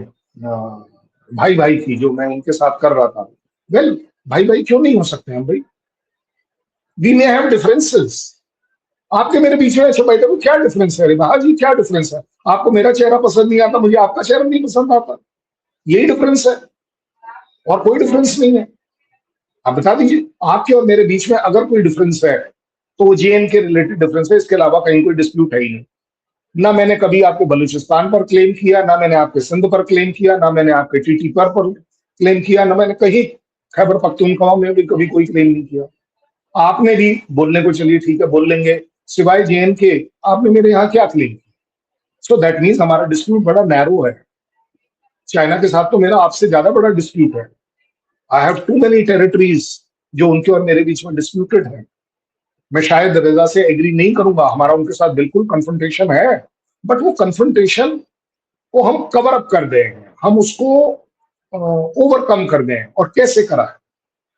भाई भाई की, जो मैं उनके साथ कर रहा था। वेल, भाई भाई क्यों नहीं हो सकते हम भाई? We may have differences. आपके मेरे बीच में छुपाई था, क्या डिफरेंस है? अरे भाई जी, क्या डिफरेंस है? आपको मेरा चेहरा पसंद नहीं आता, मुझे आपका चेहरा नहीं पसंद आता, यही डिफरेंस है, और कोई डिफरेंस नहीं है। आप बता दीजिए, आपके और मेरे बीच में अगर कोई डिफरेंस है तो वो जेएन के रिलेटेड डिफरेंस है, इसके अलावा कहीं कोई डिस्प्यूट है ही नहीं। ना मैंने कभी आपके बलूचिस्तान पर क्लेम किया, ना मैंने आपके सिंध पर क्लेम किया, ना मैंने आपके टीटी पर क्लेम किया, ना मैंने कहीं खैबर पख्तूनख्वा में भी कभी कोई क्लेम नहीं किया। आपने भी बोलने को, चलिए ठीक है बोल लेंगे, सिवाय जेएन के आपने मेरे यहाँ क्या क्लेम किया? सो दैट मीन्स हमारा डिस्प्यूट बड़ा नैरो है। चाइना के साथ तो मेरा आपसे ज्यादा बड़ा डिस्प्यूट है। I have too many territories जो उनके और मेरे बीच में डिस्प्यूटेड है। मैं शायद रजा से एग्री नहीं करूंगा, हमारा उनके साथ बिल्कुल कन्फ्रंटेशन है, बट वो कन्फ्रंटेशन को हम कवर अप कर दें, हम उसको ओवरकम कर दें। और कैसे करा है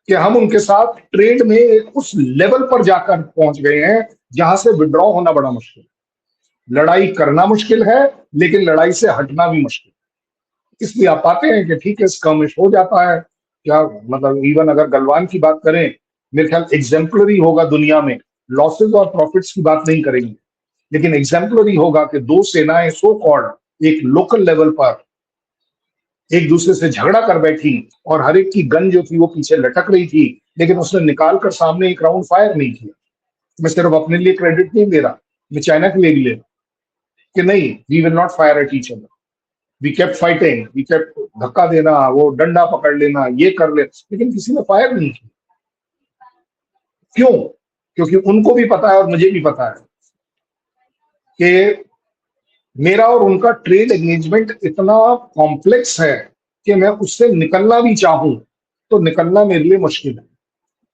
कि हम उनके साथ ट्रेड में उस लेवल पर जाकर पहुंच गए हैं जहां से विड्रॉ होना बड़ा मुश्किल है। लड़ाई करना मुश्किल है, लेकिन लड़ाई से हटना भी मुश्किल है। इसलिए आप पाते हैं कि ठीक है, स्कर्मिश हो जाता है। क्या मतलब, इवन अगर गलवान की बात करें, मेरे ख्याल एग्जाम्पलरी होगा दुनिया में। लॉसेस और प्रॉफिट्स की बात नहीं करेंगे, लेकिन एग्जाम्पलरी होगा कि दो सेनाएं सो कॉल्ड एक लोकल लेवल पर एक दूसरे से झगड़ा कर बैठी और हर एक की गन जो थी वो पीछे लटक रही थी, लेकिन उसने निकाल कर सामने एक राउंड फायर नहीं किया। मैं सिर्फ अपने लिए क्रेडिट नहीं दे रहा, मैं चाइना के लिए भी ले रहा कि नहीं, we will not fire at each other, we kept fighting, we kept धक्का देना, वो डंडा पकड़ लेना, ये कर ले, लेकिन किसी ने फायर नहीं किया। क्यों? क्योंकि उनको भी पता है और मुझे भी पता है कि मेरा और उनका ट्रेड एंगेजमेंट इतना कॉम्प्लेक्स है कि मैं उससे निकलना भी चाहूं तो निकलना मेरे लिए मुश्किल है,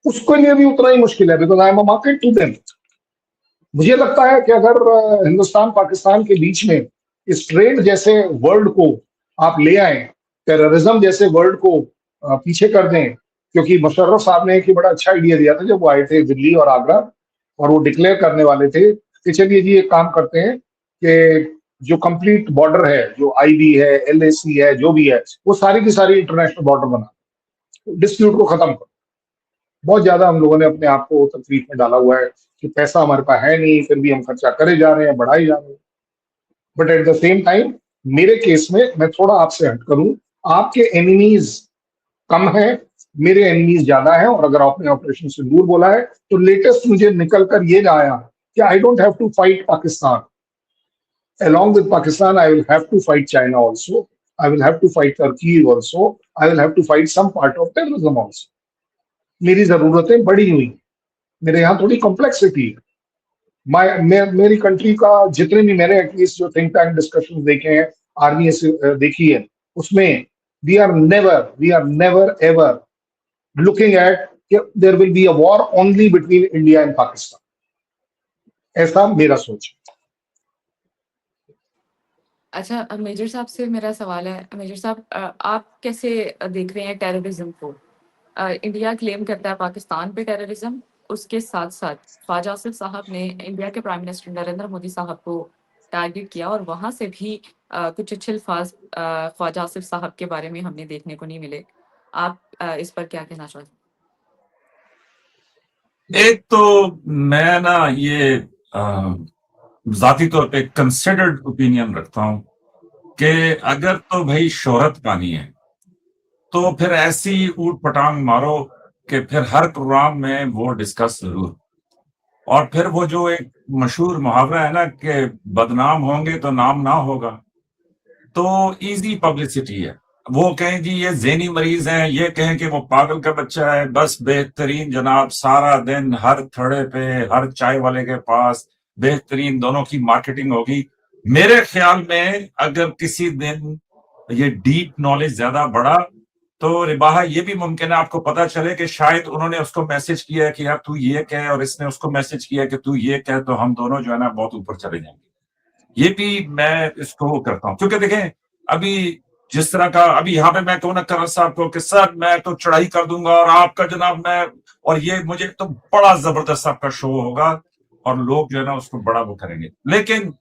उसके लिए भी उतना ही मुश्किल है, because I am a market to them. मुझे लगता है कि अगर हिंदुस्तान पाकिस्तान के बीच में इस ट्रेड जैसे वर्ल्ड को आप ले आए, टेररिज्म जैसे वर्ल्ड को पीछे कर दें, क्योंकि मुशर्रफ साहब ने एक बड़ा अच्छा आइडिया दिया था जब वो आए थे दिल्ली और आगरा, और वो डिक्लेयर करने वाले थे कि चलिए जी एक काम करते हैं कि जो कंप्लीट बॉर्डर है, जो आईबी है, एलएसी है, जो भी है, वो सारी की सारी इंटरनेशनल बॉर्डर बना, डिस्प्यूट को खत्म करो। बहुत ज्यादा हम लोगों ने अपने आप को तकलीफ में डाला हुआ है कि पैसा हमारे पास है नहीं, फिर भी हम खर्चा करे जा रहे हैं, बढ़ाई जा रहे हैं। But at the same time मेरे केस में मैं थोड़ा आपसे हट करूं, आपके एनिमीज कम है, मेरे एनिमीज ज्यादा है। और अगर आपने ऑपरेशन सिंदूर बोला है तो लेटेस्ट मुझे निकल कर ये आया कि I don't have to fight Pakistan, along with Pakistan I will have to fight China also, I will have to fight Turkey also, I will have to fight some part of terrorism also. मेरी जरूरतें बढ़ी हुई, मेरे यहाँ थोड़ी कॉम्प्लेक्सिटी है। मेरी कंट्री का जितने भी मैंने एटलीस्ट जो थिंक टैंक डिस्कशन देखे हैं, आर्मी से देखी है, उसमें we are never ever looking at there will be a war only between India and Pakistan, ऐसा मेरा सोच है। अच्छा, मेजर साहब से मेरा सवाल है। मेजर साहब, आप कैसे देख रहे हैं टेररिज्म को? इंडिया क्लेम करता है पाकिस्तान पे टेररिज्म, उसके साथ साथ ख्वाजा आसिफ साहब ने इंडिया के प्राइम मिनिस्टर नरेंद्र मोदी साहब को टारगेट किया और वहां से भी कुछ अच्छे अल्फाज ख्वाजा आसिफ साहब के बारे में हमने देखने को नहीं मिले। आप इस पर क्या कहना चाहते हैं? एक तो मैं ना ये जाती तौर पे कंसिडर्ड ओपिनियन रखता हूं कि अगर तो भाई शोहरत पानी है तो फिर ऐसी ऊट पटांग मारो कि फिर हर प्रोग्राम में वो डिस्कस जरूर। और फिर वो जो एक मशहूर मुहावरा है ना कि बदनाम होंगे तो नाम ना होगा, तो इजी पब्लिसिटी है। वो कहें जी ये ज़हनी मरीज हैं, ये कहें कि वो पागल का बच्चा है, बस बेहतरीन जनाब, सारा दिन हर थड़े पे हर चाय वाले के पास बेहतरीन दोनों की मार्केटिंग होगी। मेरे ख्याल में अगर किसी दिन ये डीप नॉलेज ज्यादा बढ़ा तो रिबाहा ये भी मुमकिन है आपको पता चले कि शायद उन्होंने उसको मैसेज किया है कि यार तू ये कह, और इसने उसको मैसेज किया कि तू ये कह, तो हम दोनों जो है ना बहुत ऊपर चले जाएंगे। ये भी मैं इसको करता हूँ, क्योंकि देखें अभी जिस तरह का अभी यहाँ पे मैं कहूँ ना करन साहब को कि सर मैं तो चढ़ाई कर दूंगा और आपका जनाब मैं, और ये मुझे तो बड़ा जबरदस्त आपका शो होगा और लोग जो है ना उसको बड़ा वो करेंगे। लेकिन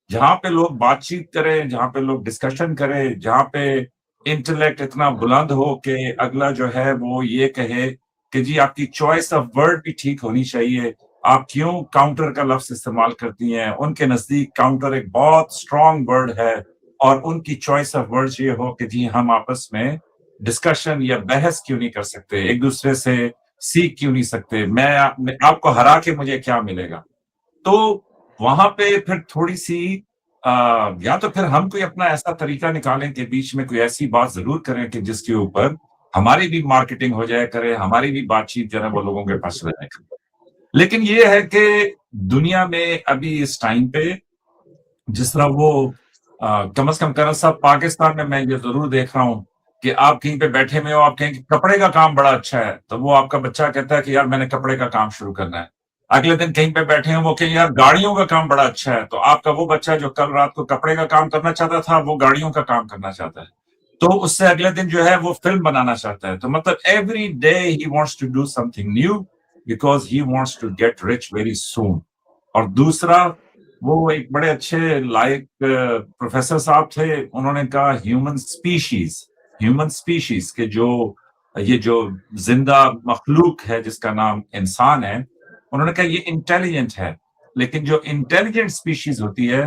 जहां पे लोग बातचीत करें, जहां पे लोग डिस्कशन करें, जहां पे इंटेलेक्ट इतना बुलंद हो कि अगला जो है वो ये कहे कि जी आपकी चॉइस ऑफ वर्ड भी ठीक होनी चाहिए, आप क्यों काउंटर का लफ्ज इस्तेमाल करती हैं, उनके नजदीक काउंटर एक बहुत स्ट्रॉन्ग वर्ड है, और उनकी चॉइस ऑफ वर्ड्स ये हो कि जी हम आपस में डिस्कशन या बहस क्यों नहीं कर सकते, एक दूसरे से सीख क्यों नहीं सकते, मैं आपको हरा के मुझे क्या मिलेगा। तो वहां पे फिर थोड़ी सी या तो फिर हम कोई अपना ऐसा तरीका निकालें कि बीच में कोई ऐसी बात जरूर करें कि जिसके ऊपर हमारी भी मार्केटिंग हो जाए करे, हमारी भी बातचीत जो है वो लोगों के पास रहे। लेकिन ये है कि दुनिया में अभी इस टाइम पे जिस तरह वो कम से कम करन साहब पाकिस्तान में मैं ये जरूर देख रहा हूँ कि आप कहीं पे बैठे में हो, आप कहें कि कपड़े का काम बड़ा अच्छा है, तो वो आपका बच्चा कहता है कि यार मैंने कपड़े का काम शुरू करना है। अगले दिन कहीं पे बैठे हैं वो कहें यार गाड़ियों का काम बड़ा अच्छा है, तो आपका वो बच्चा जो कल रात को कपड़े का काम करना चाहता था वो गाड़ियों का काम करना चाहता है, तो उससे अगले दिन जो है वो फिल्म बनाना चाहता है। तो मतलब every day he wants to do something new because he wants to get rich very soon. और दूसरा, वो एक बड़े अच्छे लाइक प्रोफेसर साहब थे, उन्होंने कहा ह्यूमन स्पीशीज के जो ये जो जिंदा मखलूक है जिसका नाम इंसान है, उन्होंने कहा ये इंटेलिजेंट है, लेकिन जो इंटेलिजेंट स्पीशीज होती है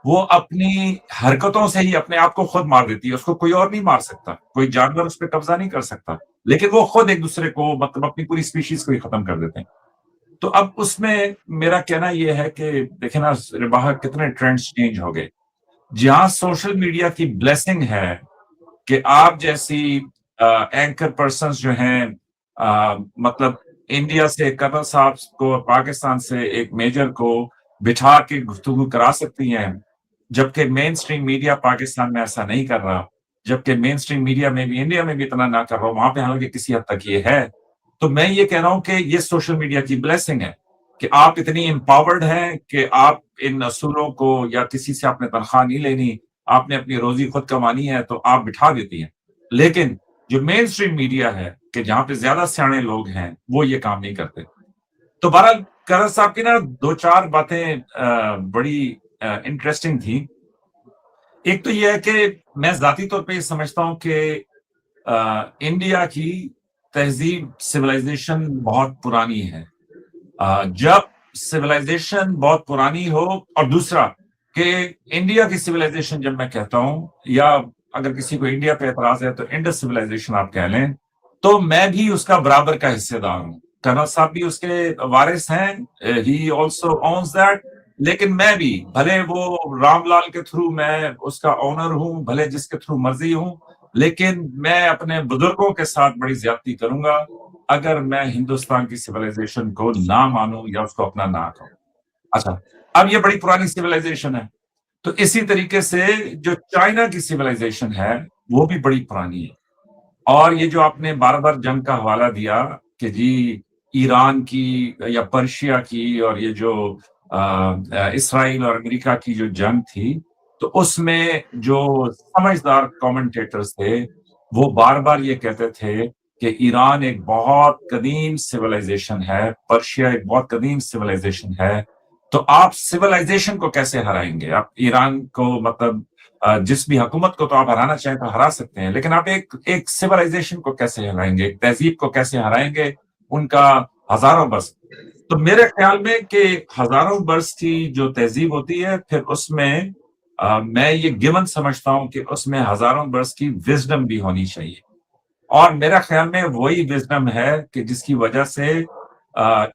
वो अपनी हरकतों से ही अपने आप को खुद मार देती है, उसको कोई और नहीं मार सकता, कोई जानवर उस पर कब्जा नहीं कर सकता, लेकिन वो खुद एक दूसरे को मतलब अपनी पूरी स्पीशीज को ही खत्म कर देते हैं। तो अब उसमें मेरा कहना यह है कि देखे ना बाहर कितने ट्रेंड्स चेंज हो गए। जहां सोशल मीडिया की ब्लेसिंग है कि आप जैसी एंकर पर्सन जो हैं, मतलब इंडिया से कर्नल साहब को पाकिस्तान से एक मेजर को बिठा के गुफ्तगू करा सकती हैं, जबकि मेन स्ट्रीम मीडिया पाकिस्तान में ऐसा नहीं कर रहा, जबकि मेन स्ट्रीम मीडिया में भी इंडिया में भी इतना ना कर रहा, वहां पे हालांकि किसी हद तक ये है। तो मैं ये कह रहा हूं कि ये सोशल मीडिया की ब्लेसिंग है कि आप इतनी एम्पावर्ड हैं कि आप इन असूलों को, या किसी से आपने तनख्वाह नहीं लेनी, आपने अपनी रोजी खुद कमानी है, तो आप बिठा देती हैं। लेकिन जो मेन स्ट्रीम मीडिया है कि जहां पे ज्यादा सियाने लोग हैं वो ये काम नहीं करते। तो बहरहाल करन साहब की ना दो चार बातें बड़ी इंटरेस्टिंग थी। एक तो ये है कि मैं ज़ाती तौर पे ये समझता हूँ कि इंडिया की तहज़ीब सिविलाइज़ेशन बहुत पुरानी है। जब सिविलाइज़ेशन बहुत पुरानी हो और दूसरा कि इंडिया की सिविलाइज़ेशन जब मैं कहता हूँ या अगर किसी को इंडिया पे एतराज़ है तो इंडस सिविलाइज़ेशन आप कह लें, तो मैं भी उसका बराबर का हिस्सेदार हूँ। कर्नल साहब भी उसके वारिस हैं, ही आल्सो ओन्स दैट, लेकिन मैं भी, भले वो रामलाल के थ्रू मैं उसका ओनर हूँ, भले जिसके थ्रू मर्ज़ी हूँ, लेकिन मैं अपने बुजुर्गों के साथ बड़ी ज़्यादती करूँगा अगर मैं हिंदुस्तान की सिविलाइजेशन को ना मानूं या उसको अपना ना कहूं। अच्छा, अब ये बड़ी पुरानी सिविलाइजेशन है, तो इसी तरीके से जो चाइना की सिविलाइजेशन है वो भी बड़ी पुरानी है। और ये जो आपने बार-बार जंग का हवाला दिया कि जी ईरान की या पर्शिया की और ये जो इसराइल और अमेरिका की जो जंग थी, तो उसमें जो समझदार कमेंटेटर्स थे, वो बार-बार ये कहते थे कि ईरान एक बहुत कदीम सिविलाइजेशन है, पर्शिया एक बहुत कदीम सिविलाइजेशन है, तो आप सिविलाइजेशन को कैसे हराएँगे? आप ईरान को मतलब जिस भी हुकूमत को तो आप हराना चाहें तो हरा सकते हैं, लेकिन आप एक एक सिविलाइजेशन को कैसे हराएँगे? एक तहज़ीब को कैसे हराएँगे? उनका हज़ारों बरस। तो मेरे ख्याल में कि हज़ारों बरस की जो तहज़ीब होती है, फिर उसमें मैं ये गिवन समझता हूँ कि उसमें हज़ारों बरस की विज़डम भी होनी चाहिए। और मेरा ख्याल में वही विज़डम है कि जिसकी वजह से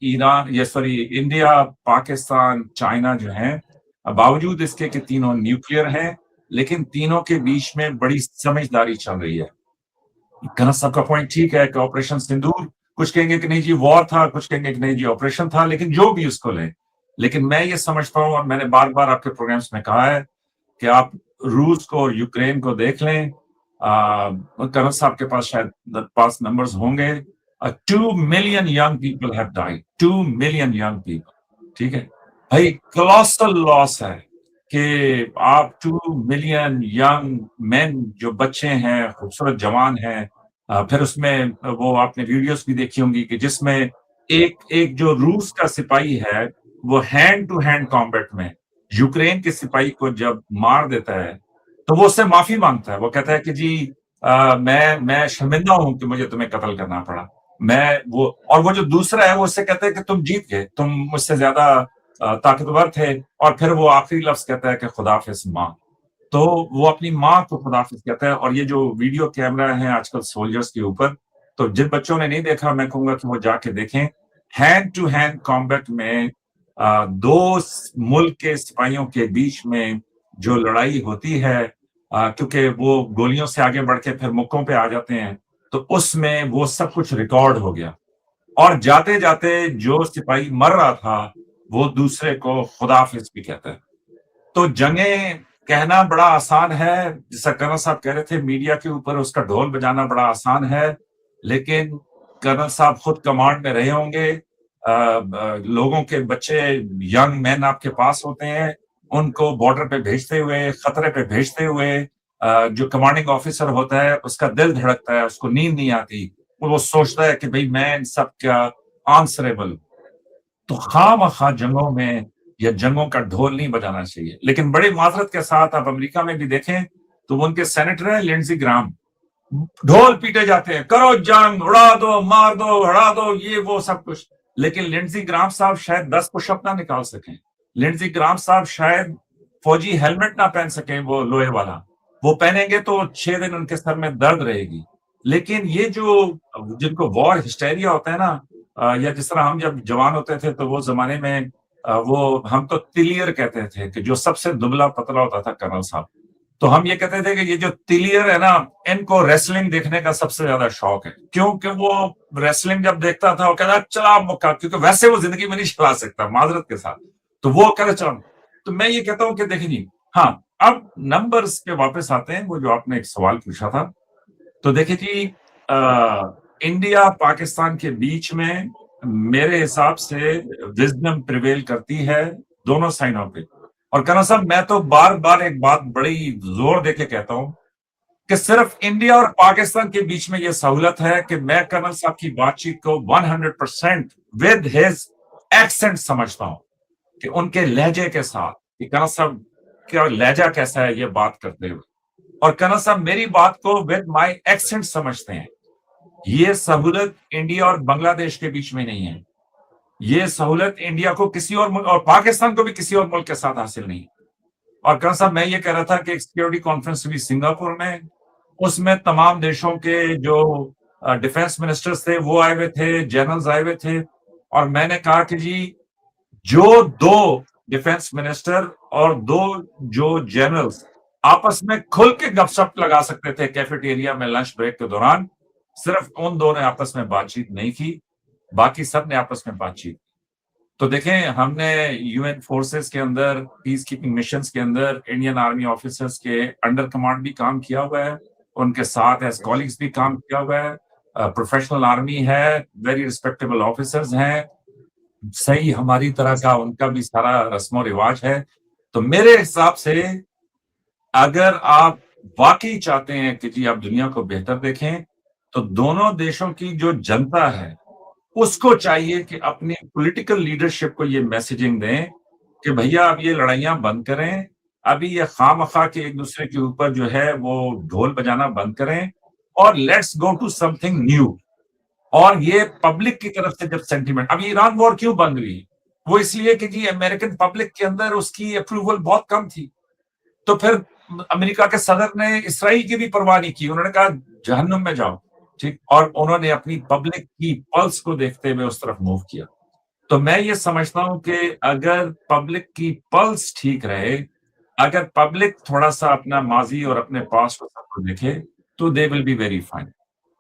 ईरान या सॉरी इंडिया, पाकिस्तान, चाइना जो हैं, बावजूद इसके कि तीनों न्यूक्लियर हैं, लेकिन तीनों के बीच में बड़ी समझदारी चल रही है। गलत सबका पॉइंट ठीक है कि ऑपरेशन सिंदूर, कुछ कहेंगे कि नहीं जी वॉर था, कुछ कहेंगे कि नहीं जी ऑपरेशन था, लेकिन जो भी उसको लें। लेकिन मैं ये समझता हूँ और मैंने बार-बार आपके प्रोग्राम्स में कहा है कि आप रूस को और यूक्रेन को देख लें। कर्नल साहब के पास शायद पास नंबर्स होंगे। 2 million young people have died, 2 million young people, ठीक है? भाई कोलोसल लॉस है कि आप 2 मिलियन यंग मेन जो बच्चे हैं, खूबसूरत जवान हैं, फिर उसमें वो आपने वीडियोस भी देखी होंगी कि जिसमें एक एक जो रूस का सिपाही है, वो हैंड टू हैंड कॉम्बैट में यूक्रेन के सिपाही को जब मार देता है, तो वो उससे माफी मांगता है। वो कहता है कि जी मैं शर्मिंदा हूं कि मुझे तुम्हें कत्ल करना पड़ा। मैं वो और वो जो दूसरा है वो उससे कहता है कि तुम जीत गए, तुम मुझसे ज्यादा ताकतवर थे। और फिर वो आखिरी लफ्ज कहता है कि खुदाफिज माँ। तो वो अपनी माँ को खुदाफिज कहता है। और ये जो वीडियो कैमरा है आजकल सोल्जर्स के ऊपर, तो जिन बच्चों ने नहीं देखा मैं कहूंगा कि वो जाके देखें। हैंड टू हैंड कॉम्बैट में दो मुल्क के सिपाहियों के बीच में जो लड़ाई होती है, क्योंकि वो गोलियों से आगे बढ़ के फिर मुक्कों पे आ जाते हैं, तो उसमें वो सब कुछ रिकॉर्ड हो गया। और जाते जाते जो सिपाही मर रहा था वो दूसरे को खुदाफिज भी कहता है। तो जंगें कहना बड़ा आसान है, जैसा कर्नल साहब कह रहे थे मीडिया के ऊपर उसका ढोल बजाना बड़ा आसान है, लेकिन कर्नल साहब खुद कमांड में रहे होंगे। लोगों के बच्चे यंग मैन आपके पास होते हैं, उनको बॉर्डर पे भेजते हुए, खतरे पे भेजते हुए जो कमांडिंग ऑफिसर होता है उसका दिल धड़कता है, उसको नींद नहीं आती। वो सोचता है कि भाई मैं इन सब का आंसरेबल। तो खामखा जंगों में या जंगों का ढोल नहीं बजाना चाहिए। लेकिन बड़ी माजरत के साथ आप अमेरिका में भी देखें तो वो उनके सेनेटर है लिंडजी ग्राम, ढोल पीटे जाते हैं, करो जंग, उड़ा दो, मार दो, हड़ा दो, ये वो सब कुछ। लेकिन लिंडजी ग्राम साहब शायद 10 पुशअप ना निकाल सकें। लिंडजी ग्राम साहब शायद फौजी हेलमेट ना पहन सकें, वो लोहे वाला। वो पहनेंगे तो 6 दिन उनके सर में दर्द रहेगी। लेकिन ये जो जिनको वॉर हिस्टेरिया होता है ना, या जिस तरह हम जब जवान होते थे तो वो जमाने में वो हम तो तिलियर कहते थे कि जो सबसे दुबला पतला होता था कर्नल साहब। तो हम ये कहते थे कि ये जो तिलियर है ना, इनको रेसलिंग देखने का सबसे ज्यादा शौक है। क्योंकि वो रेसलिंग जब देखता था वो कहता चला मुक्का, क्योंकि वैसे वो जिंदगी में नहीं चला सकता माजरत के साथ। तो वो कहता चला। तो मैं ये कहता हूं कि देखिए जी, हाँ, अब नंबर्स पे वापस आते हैं। वो जो आपने एक सवाल पूछा था, तो देखिए जी, इंडिया पाकिस्तान के बीच में मेरे हिसाब से विजडम प्रिवेल करती है दोनों साइडों पे। और कर्नल साहब मैं तो बार बार एक बात बड़ी जोर देके कहता हूं कि सिर्फ इंडिया और पाकिस्तान के बीच में यह सहूलत है कि मैं कर्नल साहब की बातचीत को 100% विद हिज एक्सेंट समझता हूं, कि उनके लहजे के साथ कि कर्नल साहब का लहजा कैसा है ये बात करते हुए। और कर्नल साहब मेरी बात को विद माय एक्सेंट समझते हैं। ये सहूलत इंडिया और बांग्लादेश के बीच में नहीं है। ये सहूलत इंडिया को किसी और मुल्क और पाकिस्तान को भी किसी और मुल्क के साथ हासिल नहीं। और कर्नल साहब मैं ये कह रहा था कि एक सिक्योरिटी कॉन्फ्रेंस हुई सिंगापुर में, उसमें तमाम देशों के जो डिफेंस मिनिस्टर्स थे वो आए हुए थे, जनरल्स आए हुए थे, और मैंने कहा कि जी जो 2 डिफेंस मिनिस्टर और 2 जो जनरल्स आपस में खुल के गपशप लगा सकते थे कैफेटेरिया में लंच ब्रेक के दौरान, सिर्फ उन 2 ने आपस में बातचीत नहीं की, बाकी सब ने आपस में बातचीत। तो देखें हमने यूएन फोर्सेस के अंदर, पीस कीपिंग मिशंस के अंदर इंडियन आर्मी ऑफिसर्स के अंडर कमांड भी काम किया हुआ है, उनके साथ एज कॉलीग्स भी काम किया हुआ है, प्रोफेशनल आर्मी है, वेरी रिस्पेक्टेबल ऑफिसर्स हैं, सही हमारी तरह का उनका भी सारा रस्म रिवाज है। तो मेरे हिसाब से अगर आप वाकई चाहते हैं कि जी आप दुनिया को बेहतर देखें, तो दोनों देशों की जो जनता है उसको चाहिए कि अपनी पॉलिटिकल लीडरशिप को ये मैसेजिंग दें कि भैया अब ये लड़ाइयां बंद करें, अभी ये खामखा के एक दूसरे के ऊपर जो है वो ढोल बजाना बंद करें और let's go to something new. और ये पब्लिक की तरफ से जब सेंटिमेंट, अभी ईरान वॉर क्यों बंद हुई? वो इसलिए कि जी अमेरिकन पब्लिक के अंदर उसकी अप्रूवल बहुत कम थी। तो फिर अमेरिका के सदर ने इसराइल की भी परवाह नहीं की, उन्होंने कहा जहन्नुम में जाओ, ठीक, और उन्होंने अपनी पब्लिक की पल्स को देखते हुए उस तरफ मूव किया। तो मैं ये समझता हूं कि अगर पब्लिक की पल्स ठीक रहे, अगर पब्लिक थोड़ा सा अपना माजी और अपने पास को सबको देखे, तो they will be very fine.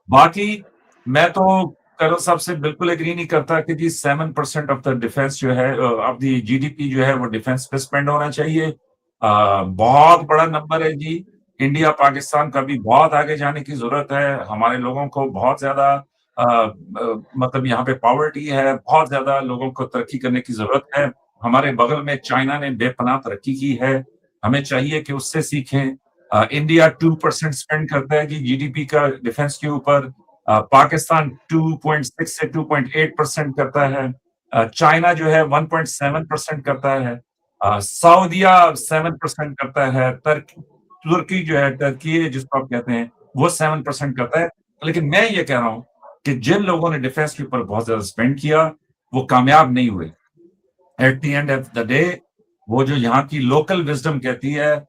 बाकी मैं तो कर्नल साहब से बिल्कुल एग्री नहीं करता कि जी 7% ऑफ द डिफेंस जो है ऑफ द जीडीपी जो है वो डिफेंस पे स्पेंड होना चाहिए। बहुत बड़ा नंबर है जी। इंडिया पाकिस्तान का भी बहुत आगे जाने की जरूरत है। हमारे लोगों को बहुत ज्यादा मतलब यहाँ पे पॉवर्टी है, बहुत ज्यादा लोगों को तरक्की करने की जरूरत है। हमारे बगल में चाइना ने बेपनाह तरक्की की है, हमें चाहिए कि उससे सीखें। इंडिया 2% स्पेंड करता है कि जीडीपी का डिफेंस के ऊपर, पाकिस्तान 2.6 से 2.8% करता है, चाइना जो है 1.7% करता है, सऊदिया 7% करता है, तुर्की जो है, टर्की जिसको आप कहते हैं, वो 7% करता है। लेकिन मैं ये कह रहा हूं कि जिन लोगों ने डिफेंस के ऊपर बहुत ज्यादा स्पेंड किया वो कामयाब नहीं हुए। At the end of the day वो जो यहाँ की लोकल विजडम कहती है,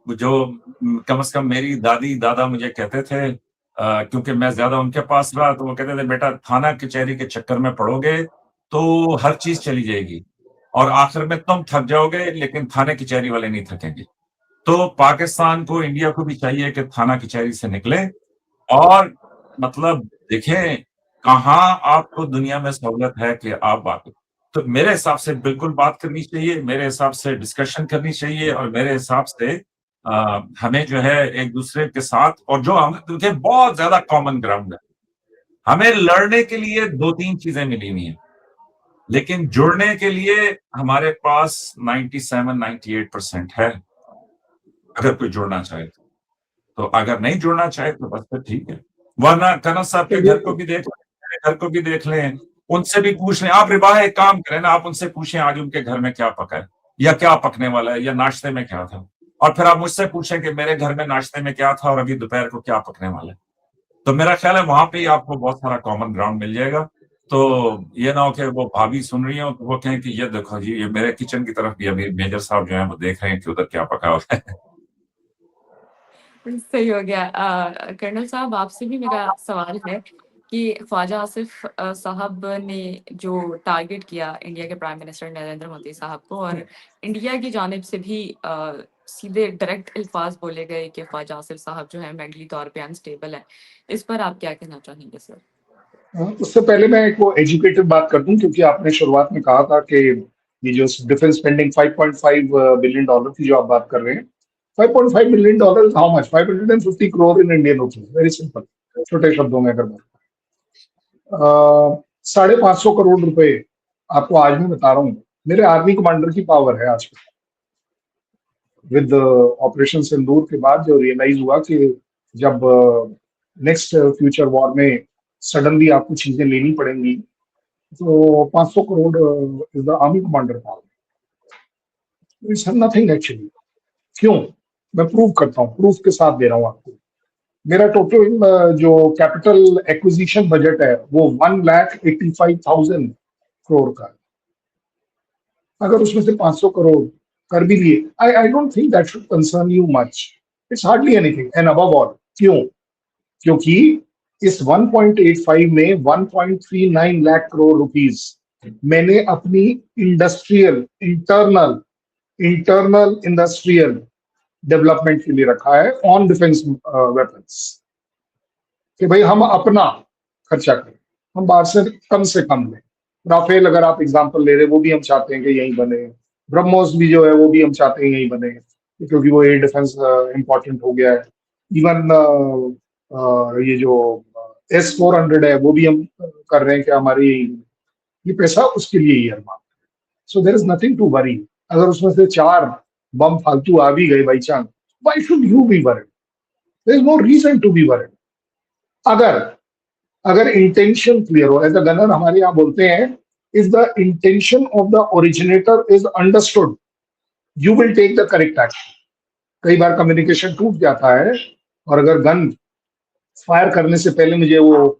जो कम से कम मेरी दादी दादा मुझे कहते थे, क्योंकि मैं ज्यादा उनके पास रहा, तो वो कहते थे बेटा थाना कचहरी के चक्कर में पड़ोगे तो हर चीज चली जाएगी और आखिर में तुम थक जाओगे, लेकिन थाने कचहरी वाले नहीं थकेंगे। तो पाकिस्तान को, इंडिया को भी चाहिए कि थाना कचहरी से निकले और मतलब देखें कहाँ आपको दुनिया में सहूलत है कि आप बात। तो मेरे हिसाब से बिल्कुल बात करनी चाहिए, मेरे हिसाब से डिस्कशन करनी चाहिए, और मेरे हिसाब से हमें जो है एक दूसरे के साथ, और जो हम देखिए बहुत ज्यादा कॉमन ग्राउंड है, हमें लड़ने के लिए 2-3 चीजें मिली हुई हैं, लेकिन जुड़ने के लिए हमारे पास 97-98% है, अगर कोई जुड़ना चाहे तो। अगर नहीं जुड़ना चाहे तो बस फिर ठीक है, वरना कर्नल साहब के घर को भी देख लें, मेरे घर को भी देख लें, उनसे भी पूछ लें। आप रिबाह एक काम करें ना, आप उनसे पूछें आज उनके घर में क्या पका है या क्या पकने वाला है या नाश्ते में क्या था, और फिर आप मुझसे पूछें कि मेरे घर में नाश्ते में क्या था और अभी दोपहर को क्या पकने वाला है। तो मेरा ख्याल है वहां पे ही आपको बहुत सारा कॉमन ग्राउंड मिल जाएगा। तो ये ना हो कि वो भाभी सुन रही हो तो वो कहें कि ये देखो जी, ये मेरे किचन की तरफ भी अभी मेजर साहब जो है वो देख रहे हैं कि उधर क्या पका हुआ है। सही हो गया। कर्नल साहब आपसे भी मेरा सवाल है कि ख्वाजा आसिफ साहब ने जो टारगेट किया इंडिया के प्राइम मिनिस्टर नरेंद्र मोदी साहब को, और इंडिया की जानिब से भी सीधे डायरेक्ट अल्फाज बोले गए कि ख्वाजा आसिफ साहब जो है मेंटली तौर पे अनस्टेबल है, इस पर आप क्या कहना चाहेंगे सर? उससे पहले मैं एक वो एजुकेटेड बात कर दूं, क्योंकि आपने शुरुआत में कहा था कि ये जो डिफेंस स्पेंडिंग 5.5 बिलियन डॉलर की जो आप बात कर रहे हैं, 5.5 billion dollar is how much? 550 crore in Indian rupees. Very simple, छोटे शब्दों में अगर बात 550 करोड़ रुपए आपको आज मैं बता रहा हूँ, मेरे आर्मी कमांडर की पावर है आज विद ऑपरेशन सिंदूर के बाद जो रियलाइज हुआ कि जब नेक्स्ट फ्यूचर वॉर में सडनली आपको चीजें लेनी पड़ेंगी, तो 500 crore is the army commander power. It's nothing actually. क्यों? मैं प्रूव करता हूँ, प्रूफ के साथ दे रहा हूँ आपको। मेरा टोटल जो कैपिटल एक्विजिशन बजट है वो 1,85,000 करोड़ का है। अगर उसमें से 500 करोड़ कर भी लिए, I don't think that should concern you much, it's hardly anything. And above all, क्यों? क्योंकि इस 1.85 में 1.39 लाख करोड़ रुपीस मैंने अपनी इंडस्ट्रियल इंटरनल इंडस्ट्रियल डेवलपमेंट के लिए रखा है ऑन डिफेंस वेपन्स, कि भाई हम अपना खर्चा करें, हम बाहर से कम लें। राफेल अगर आप एग्जांपल ले रहे, वो भी हम चाहते हैं कि यहीं बने। ब्रह्मोस भी जो है वो भी हम चाहते हैं यहीं बने, क्योंकि वो एयर डिफेंस इंपॉर्टेंट हो गया है। इवन ये जो S-400 है वो भी हम कर रहे हैं कि हमारी ये पैसा उसके लिए ही है। So there is nothing to worry. अगर उसमें से 4 बम फालतू आ भी गए by chance, why should you be worried? There is no reason to be worried. अगर इंटेंशन क्लियर हो, एज अ गनर हमारे यहाँ बोलते हैं, if the intention of the originator is understood, you will take the correct action. कई बार कम्युनिकेशन टूट जाता है, और अगर गन फायर करने से पहले मुझे वो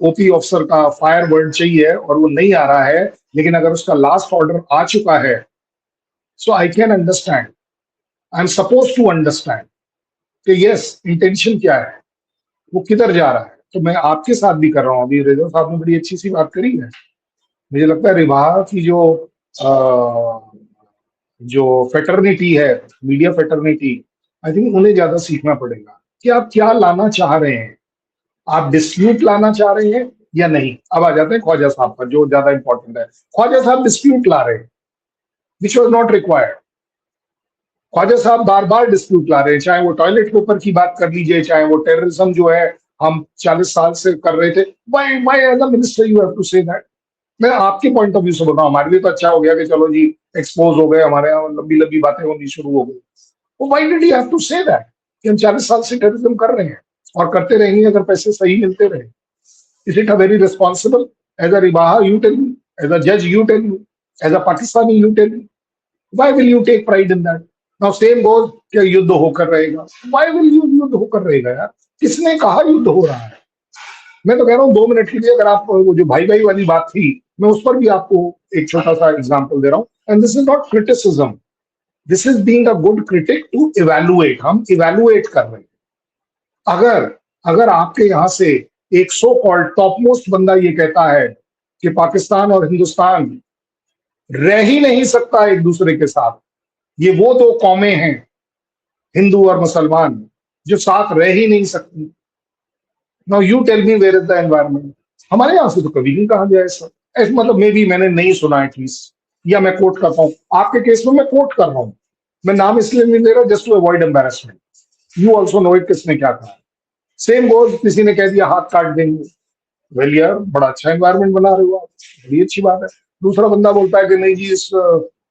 ओपी ऑफिसर का फायर वर्ड चाहिए और वो नहीं आ रहा है, लेकिन अगर उसका लास्ट ऑर्डर आ चुका है, so I can understand, I am suppose to understand कि यस इंटेंशन क्या है, वो किधर जा रहा है। तो मैं आपके साथ भी कर रहा हूँ। अभी रेजा साहब ने बड़ी अच्छी सी बात करी है। मुझे लगता है रिवाहा की जो फेटर्निटी है, मीडिया फेटर्निटी, आई थिंक उन्हें ज्यादा सीखना पड़ेगा कि आप क्या लाना चाह रहे हैं। आप डिस्प्यूट लाना चाह रहे हैं या नहीं? अब आ जाते हैं ख्वाजा साहब पर, जो ज्यादा इंपॉर्टेंट है। ख्वाजा साहब डिस्प्यूट ला रहे हैं, which was not required. Khawaja साहब बार बार डिस्प्यूट ला रहे हैं, चाहे वो टॉयलेट पेपर की बात कर लीजिए, चाहे वो टेररिज्म जो है हम 40 साल से कर रहे थे। Why as a minister you have to say that? मैं आपके पॉइंट ऑफ व्यू से बोल रहा हूँ। हमारे लिए तो अच्छा हो गया कि चलो जी एक्सपोज हो गए, हमारे यहाँ लंबी लंबी बातें होनी शुरू हो गई। Why did you have to say that कि हम 40 साल से टेररिज्म कर रहे हैं और करते रहेंगे अगर पैसे सही मिलते रहे? Is it a very responsible? As a Rebaha you tell me, as a जज you tell me, as a Pakistani you tell me, why will you take pride in that? Now same goes कि युद्ध होकर रहेगा। व्हाई विल यू युद्ध होकर रहेगा यार? किसने कहा युद्ध हो रहा है? मैं तो कह रहा हूँ 2 मिनट के लिए, अगर आप वो जो भाई भाई वाली बात थी, मैं उस पर भी आपको एक छोटा सा एग्जांपल दे रहा हूँ। And this is not criticism, this is being a good critic to evaluate. हम इवैल्यूएट कर रहे हैं। अगर आपके यहां से एक सो कॉल्ड टॉप मोस्ट बंदा ये कहता है कि पाकिस्तान और हिंदुस्तान रह ही नहीं सकता एक दूसरे के साथ, ये वो 2 कौमें हैं, हिंदू और मुसलमान, जो साथ रह ही नहीं सकती। Now you tell me where is the environment? हमारे यहां से तो कभी नहीं कहा गया ऐसा। मतलब मे बी मैंने नहीं सुना एटलीस्ट, या मैं कोट करता हूं। आपके केस में मैं कोट कर रहा हूं, मैं नाम इसलिए नहीं ले रहा just to avoid embarrassment. You also know it, किसने क्या कहा। सेम गोज, किसी ने कह दिया हाथ काट देंगे। वेल यार, बड़ा अच्छा एनवायरमेंट बना रहे हो आप, बड़ी अच्छी बात है। दूसरा बंदा बोलता है कि नहीं जी, इस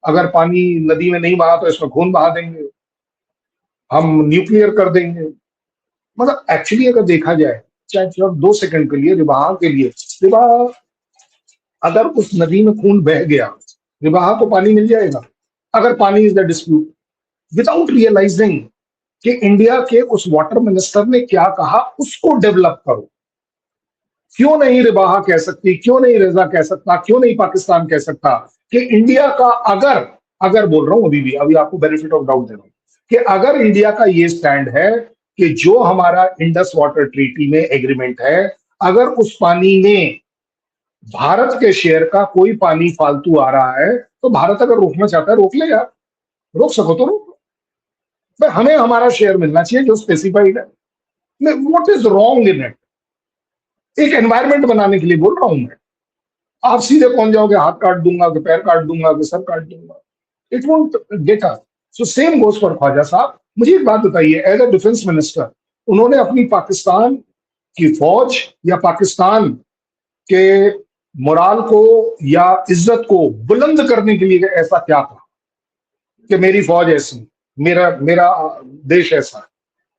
अगर पानी नदी में नहीं बहा तो इसमें खून बहा देंगे, हम न्यूक्लियर कर देंगे। मतलब एक्चुअली अगर देखा जाए, चाहे सिर्फ 2 सेकंड के लिए रिवाहा के लिए, रिवाहा अगर उस नदी में खून बह गया, रिवाहा को पानी मिल जाएगा। अगर पानी is the dispute, without realising कि इंडिया के उस वाटर मिनिस्टर ने क्या कहा, उसको डेवलप करो। क्यों नहीं रिवाहा कह सकती, क्यों नहीं रेजा कह सकता, क्यों नहीं पाकिस्तान कह सकता कि इंडिया का अगर बोल रहा हूं, अभी आपको बेनिफिट ऑफ डाउट दे रहा हूं, कि अगर इंडिया का ये स्टैंड है कि जो हमारा इंडस वाटर ट्रीटी में एग्रीमेंट है, अगर उस पानी में भारत के शेयर का कोई पानी फालतू आ रहा है, तो भारत अगर रोकना चाहता है रोक ले यार, रोक सको तो रोक। भाई हमें हमारा शेयर मिलना चाहिए जो स्पेसिफाइड है। What is wrong in it? एक एनवायरमेंट बनाने के लिए बोल रहा हूं मैं। आप सीधे पहुंच जाओगे, हाथ काट दूंगा, कि पैर काट दूंगा, कि सर काट दूंगा, it won't get us. So same goes for Khawaja साहब। मुझे एक बात बताइए, एज अ डिफेंस मिनिस्टर, उन्होंने अपनी पाकिस्तान की फौज या पाकिस्तान के मोराल को या इज्जत को बुलंद करने के लिए ऐसा क्या था कि मेरी फौज ऐसी, मेरा देश ऐसा?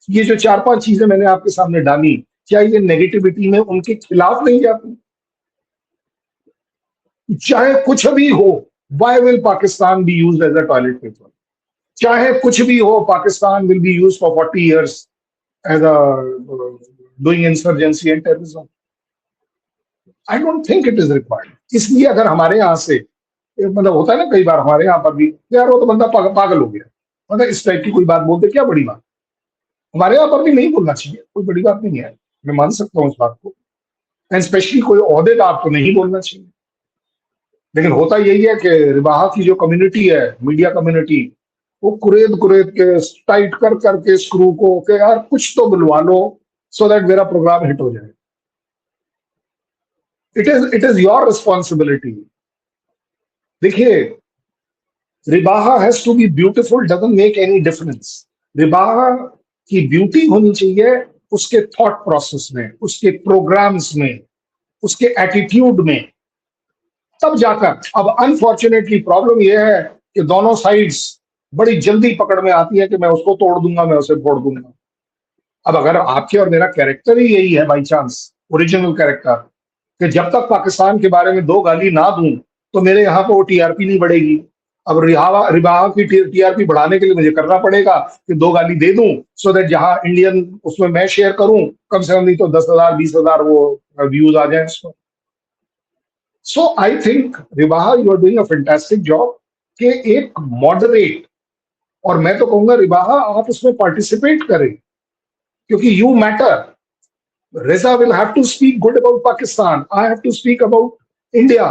ये जो 4-5 चीजें मैंने आपके सामने डाली, क्या ये नेगेटिविटी में उनके खिलाफ नहीं जाती? चाहे कुछ भी हो, why will Pakistan be used as a toilet paper? चाहे कुछ भी हो, Pakistan will be used for 40 years as a doing insurgency and terrorism. I don't think it is required. इसलिए अगर हमारे यहाँ से मतलब होता है ना कई बार हमारे यहाँ पर भी, यार वो तो बंदा पागल हो गया, मतलब इस टाइप की कोई बात बोलते, क्या बड़ी बात। हमारे यहाँ पर भी नहीं बोलना चाहिए, कोई बड़ी बात नहीं है, मैं मान सकता हूँ इस बात को, एंड स्पेशली कोई ओहदेदार को नहीं बोलना चाहिए। लेकिन होता यही है कि रिबाहा की जो कम्युनिटी है, मीडिया कम्युनिटी, वो कुरेद कुरेद के टाइट कर करके स्क्रू को कि यार कुछ तो बुलवा लो सो दैट मेरा प्रोग्राम हिट हो जाए। It is your responsibility. देखिए, Rebaha has to be beautiful doesn't make any difference. Rebaha की ब्यूटी होनी चाहिए उसके थॉट प्रोसेस में, उसके प्रोग्राम्स में, उसके एटीट्यूड में, तब जाकर। अब अनफॉर्चुनेटली प्रॉब्लम यह है कि दोनों साइड्स बड़ी जल्दी पकड़ में आती है कि मैं उसको तोड़ दूंगा, मैं उसे फोड़ दूंगा। अब अगर आपके और मेरा कैरेक्टर ही यही है बाई चांस, ओरिजिनल कैरेक्टर, कि जब तक पाकिस्तान के बारे में 2 गाली ना दूं तो मेरे यहाँ पर वो टीआरपी नहीं बढ़ेगी। अब रिबाहा की टीआरपी बढ़ाने के लिए मुझे करना पड़ेगा कि 2 गाली दे दूं सो दैट जहां इंडियन उसमें मैं शेयर करूं, कम से कम नहीं तो 10,000 20,000 वो व्यूज आ जाए उसमें। So I think Rebaha you are doing a fantastic job कि एक मॉडरेट, और मैं तो कहूंगा रिबाहा आप उसमें पार्टिसिपेट करें क्योंकि you matter. Reza will have to speak good about Pakistan. I have to speak about India.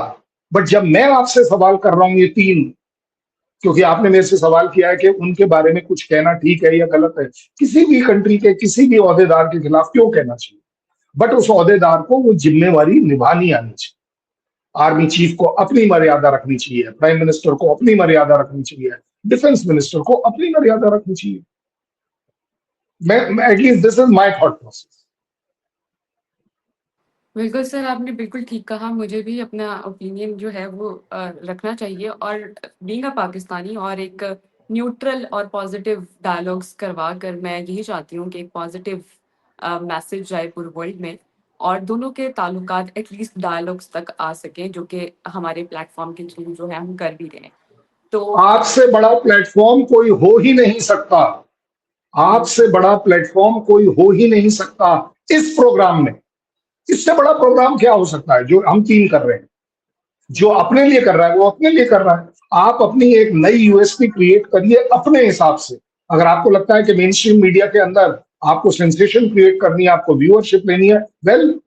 But जब मैं आपसे सवाल कर रहा हूं ये 3, क्योंकि आपने मेरे से सवाल किया है कि उनके बारे में कुछ कहना ठीक है या गलत है, किसी भी कंट्री के किसी भी ओहदेदार के खिलाफ क्यों कहना चाहिए, बट उस ओहदेदार को वो जिम्मेवारी निभानी आनी चाहिए। आर्मी चीफ को अपनी मर्यादा रखनी चाहिए, प्राइम मिनिस्टर को अपनी मर्यादा रखनी चाहिए, डिफेंस मिनिस्टर को अपनी मर्यादा रखनी चाहिए। मैं at least this is my thought process. बिल्कुल सर, आपने बिल्कुल ठीक कहा। मुझे भी अपना ओपिनियन जो है वो रखना चाहिए, और बीइंग अ पाकिस्तानी और एक न्यूट्रल और पॉजिटिव डायलॉग्स करवा कर मैं यही चाहती हूँ कि एक पॉजिटिव मैसेज जाए पूरे वर्ल्ड में, और दोनों के ताल्लुकात एटलीस्ट डायलॉग्स तक आ सकें, जो कि हमारे प्लेटफॉर्म के थ्रू जो है हम कर भी रहे हैं। तो आपसे बड़ा प्लेटफॉर्म कोई हो ही नहीं सकता, आपसे बड़ा प्लेटफॉर्म कोई हो ही नहीं सकता इस प्रोग्राम में। इससे बड़ा प्रोग्राम क्या हो सकता है जो हम 3 कर रहे हैं। जो अपने लिए कर रहा है वो अपने लिए कर रहा है। आप अपनी एक नई यूएसपी क्रिएट करिए अपने हिसाब से। अगर आपको लगता है कि मेन स्ट्रीम मीडिया के अंदर आपको सेंसेशन क्रिएट करनी है, आपको व्यूअरशिप लेनी है, वेल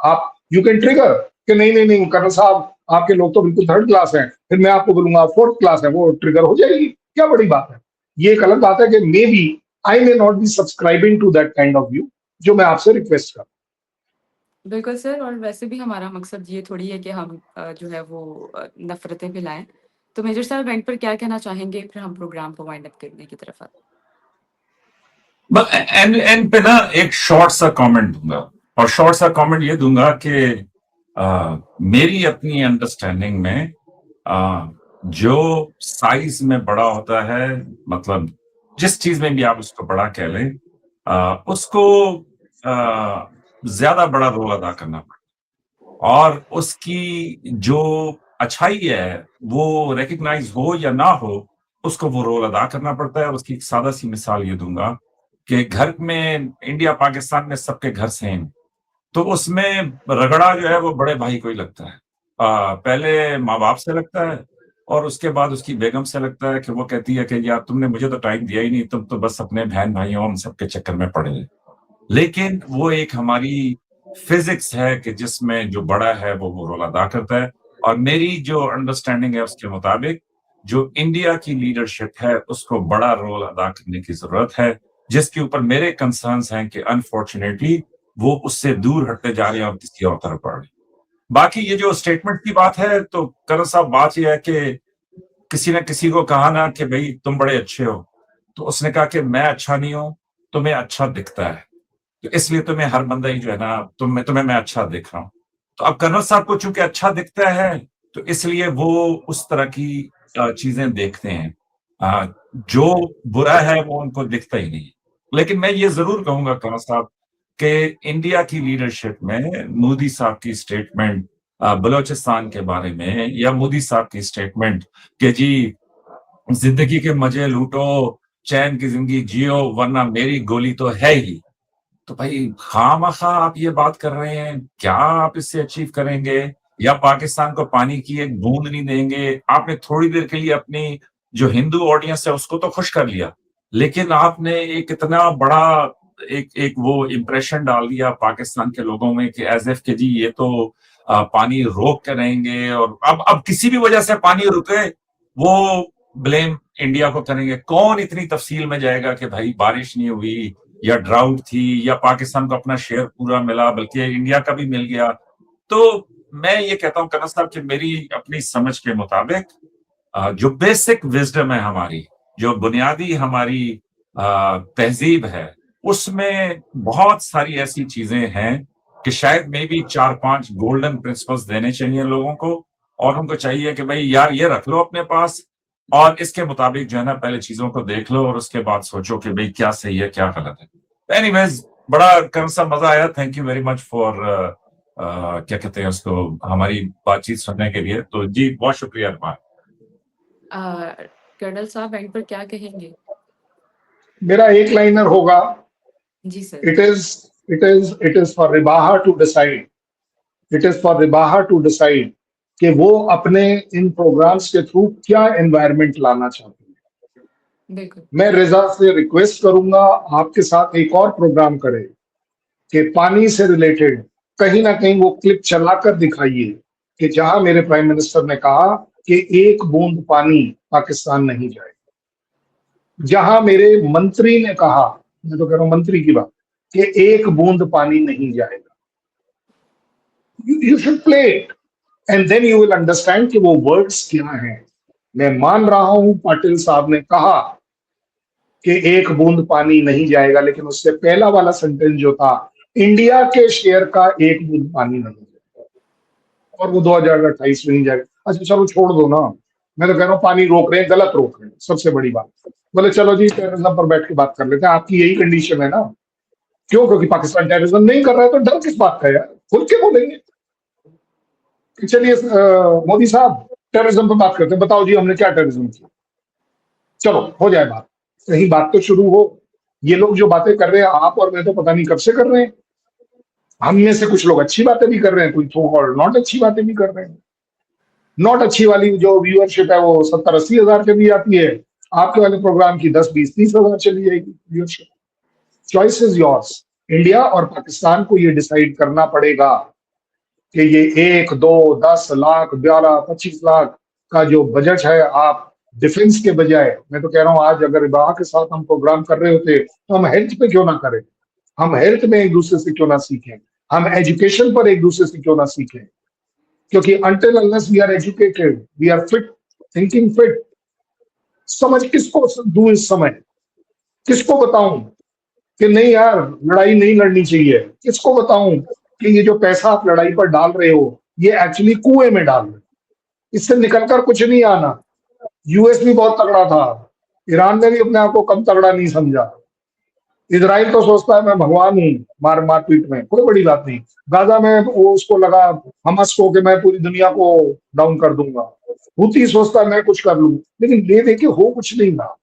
आप यू कैन ट्रिगर कि नहीं कर्नल साहब आपके लोग तो बिल्कुल 3rd क्लास हैं, फिर मैं आपको बोलूंगा 4th क्लास है, वो ट्रिगर हो जाएगी, क्या बड़ी बात है। ये एक अलग बात है कि maybe I may not be subscribing to that kind of view जो मैं आपसे रिक्वेस्ट कर। बिल्कुल सर, और वैसे भी हमारा मकसद ये थोड़ी है कि हम जो है वो नफरतें फैलाएं। तो मेजर साहब एंड पर क्या कहना चाहेंगे, फिर हम प्रोग्राम को वाइंड अप करने की तरफ आते हैं। एंड पे ना एक शॉर्ट सा कमेंट दूंगा, और शॉर्ट सा कमेंट ये दूंगा कि मेरी अपनी अंडरस्टैंडिंग में जो साइज में बड़ा होता है, मतलब जिस चीज में भी आप उसको बड़ा कह लें, उसको ज्यादा बड़ा रोल अदा करना पड़ता, और उसकी जो अच्छाई है वो रिकग्नाइज हो या ना हो, उसको वो रोल अदा करना पड़ता है। और उसकी एक सादा सी मिसाल ये दूंगा कि घर में इंडिया पाकिस्तान में सबके घर सेम, तो उसमें रगड़ा जो है वो बड़े भाई को ही लगता है। पहले माँ बाप से लगता है, और उसके बाद उसकी बेगम से लगता है कि वो कहती है कि यार तुमने मुझे तो टाइम दिया ही नहीं, तुम तो बस अपने बहन भाइयों उन सबके चक्कर में पड़े। लेकिन वो एक हमारी फिजिक्स है कि जिसमें जो बड़ा है वो रोल अदा करता है। और मेरी जो अंडरस्टैंडिंग है उसके मुताबिक जो इंडिया की लीडरशिप है उसको बड़ा रोल अदा करने की जरूरत है, जिसके ऊपर मेरे कंसर्न्स हैं कि अनफॉर्चुनेटली वो उससे दूर हटते जा रहे हैं और किसी और तरफ बढ़ रहे। बाकी ये जो स्टेटमेंट की बात है, तो कर्नल साहब बात यह है कि किसी ने किसी को कहा ना कि भाई तुम बड़े अच्छे हो, तो उसने कहा कि मैं अच्छा नहीं हूं, तुम्हें अच्छा दिखता है, तो इसलिए तुम्हें हर बंदा ही जो है ना तुम्हें मैं अच्छा दिख रहा हूं। तो अब कर्नल साहब को चूंकि अच्छा दिखता है तो इसलिए वो उस तरह की चीजें देखते हैं। जो बुरा है वो उनको दिखता ही नहीं। लेकिन मैं ये जरूर कहूंगा कर्नल साहब कि इंडिया की लीडरशिप में मोदी साहब की स्टेटमेंट बलूचिस्तान के बारे में, या मोदी साहब की स्टेटमेंट कि जी जिंदगी के मजे लूटो, चैन की जिंदगी जियो, वरना मेरी गोली तो है ही। तो भाई खामखा आप ये बात कर रहे हैं, क्या आप इससे अचीव करेंगे? या पाकिस्तान को पानी की एक बूंद नहीं देंगे? आपने थोड़ी देर के लिए अपनी जो हिंदू ऑडियंस है उसको तो खुश कर लिया, लेकिन आपने एक इतना बड़ा एक एक वो इम्प्रेशन डाल दिया पाकिस्तान के लोगों में कि एज एफ के जी ये तो पानी रोक के रहेंगे, और अब किसी भी वजह से पानी रुके वो ब्लेम इंडिया को करेंगे। कौन इतनी तफसील में जाएगा कि भाई बारिश नहीं हुई, या ड्राउट थी, या पाकिस्तान को अपना शेयर पूरा मिला, बल्कि इंडिया का भी मिल गया। तो मैं ये कहता हूं कनक साहब कि मेरी अपनी समझ के मुताबिक जो बेसिक विजडम है हमारी, जो बुनियादी हमारी तहजीब है, उसमें बहुत सारी ऐसी चीजें हैं कि शायद मे बी 4-5 गोल्डन प्रिंसिपल्स देने चाहिए लोगों को, और उनको चाहिए कि भाई यार ये रख लो अपने पास, और इसके मुताबिक जो है ना पहले चीजों को देख लो और उसके बाद सोचो कि भाई क्या सही है क्या गलत है। एनीवेज, बड़ा कम सा मजा आया। Thank you very much for क्या कहते हैं उसको, हमारी बातचीत सुनने के लिए। तो जी बहुत शुक्रिया अरमान। कर्नल साहब एंड पर क्या कहेंगे? मेरा एक लाइनर होगा, जी sir. It is for Rebaha to decide, it is for Rebaha to decide कि वो अपने इन प्रोग्राम्स के थ्रू क्या एनवायरनमेंट लाना चाहते हैं। बिल्कुल। मैं रिजा से रिक्वेस्ट करूंगा आपके साथ एक और प्रोग्राम करें कि पानी से रिलेटेड कहीं ना कहीं वो क्लिप चलाकर दिखाइए कि जहां मेरे प्राइम मिनिस्टर ने कहा कि एक बूंद पानी पाकिस्तान नहीं जाए, जहां मेरे मंत्री ने कहा, मैं तो कह रहा हूं मंत्री की बात, कि एक बूंद पानी नहीं जाएगा। You should play it and then you will understand कि वो वर्ड्स क्या हैं। मैं मान रहा हूं पाटिल साहब ने कहा कि एक बूंद पानी नहीं जाएगा, लेकिन उससे पहला वाला सेंटेंस जो था, इंडिया के शेयर का एक बूंद पानी नहीं जाएगा, और वो 2028 में नहीं जाएगा। अच्छा चलो छोड़ दो ना, मैं तो कह रहा हूँ पानी रोक रहे हैं, गलत रोक रहे हैं, सबसे बड़ी बात। बोले चलो जी टेररिज्म पर बैठ के बात कर लेते हैं, आपकी यही कंडीशन है ना? क्यों? क्योंकि पाकिस्तान टेररिज्म नहीं कर रहा है, तो डर किस बात का यार, खुल के बोलेंगे। चलिए मोदी साहब टेररिज्म पर बात करते हैं, बताओ जी हमने क्या टेररिज्म किया, चलो हो जाए बात, कहीं बात तो शुरू हो। ये लोग जो बातें कर रहे हैं, आप और मैं तो पता नहीं कब से कर रहे हैं। हम में से कुछ लोग अच्छी बातें भी कर रहे हैं, कोई और नॉट अच्छी बातें भी कर रहे हैं। नॉट अच्छी वाली जो व्यूअरशिप है वो 70-80 हजार चली जाती है, आपके वाले प्रोग्राम की 10-20-30 हजार चली जाएगी viewership. Choice is yours. India और पाकिस्तान को ये डिसाइड करना पड़ेगा कि ये 1, 2, 10 लाख, 11, 25 लाख का जो बजट है, आप डिफेंस के बजाय, मैं तो कह रहा हूं आज अगर इबाहा के साथ हम प्रोग्राम कर रहे होते तो हम हेल्थ पे क्यों ना करें, हम हेल्थ में एक दूसरे से क्यों ना सीखें, हम एजुकेशन पर एक दूसरे से क्यों ना सीखें। क्योंकि until unless we are educated, we are fit, thinking fit, समझ किसको दूं इस समय, किसको बताऊं कि नहीं यार लड़ाई नहीं लड़नी चाहिए, किसको बताऊं कि ये जो पैसा आप लड़ाई पर डाल रहे हो ये एक्चुअली कुएं में डाल रहे हो, इससे निकलकर कुछ नहीं आना। यूएस भी बहुत तगड़ा था, ईरान ने भी अपने आप को कम तगड़ा नहीं समझा, इजराइल तो सोचता है मैं भगवान हूं, मारपीट में कोई बड़ी बात नहीं। गाजा में वो उसको लगा हमास को कि मैं पूरी दुनिया को डाउन कर दूंगा, हुती सोचता है मैं कुछ कर लूं, लेकिन ये देखिए हो कुछ नहीं रहा।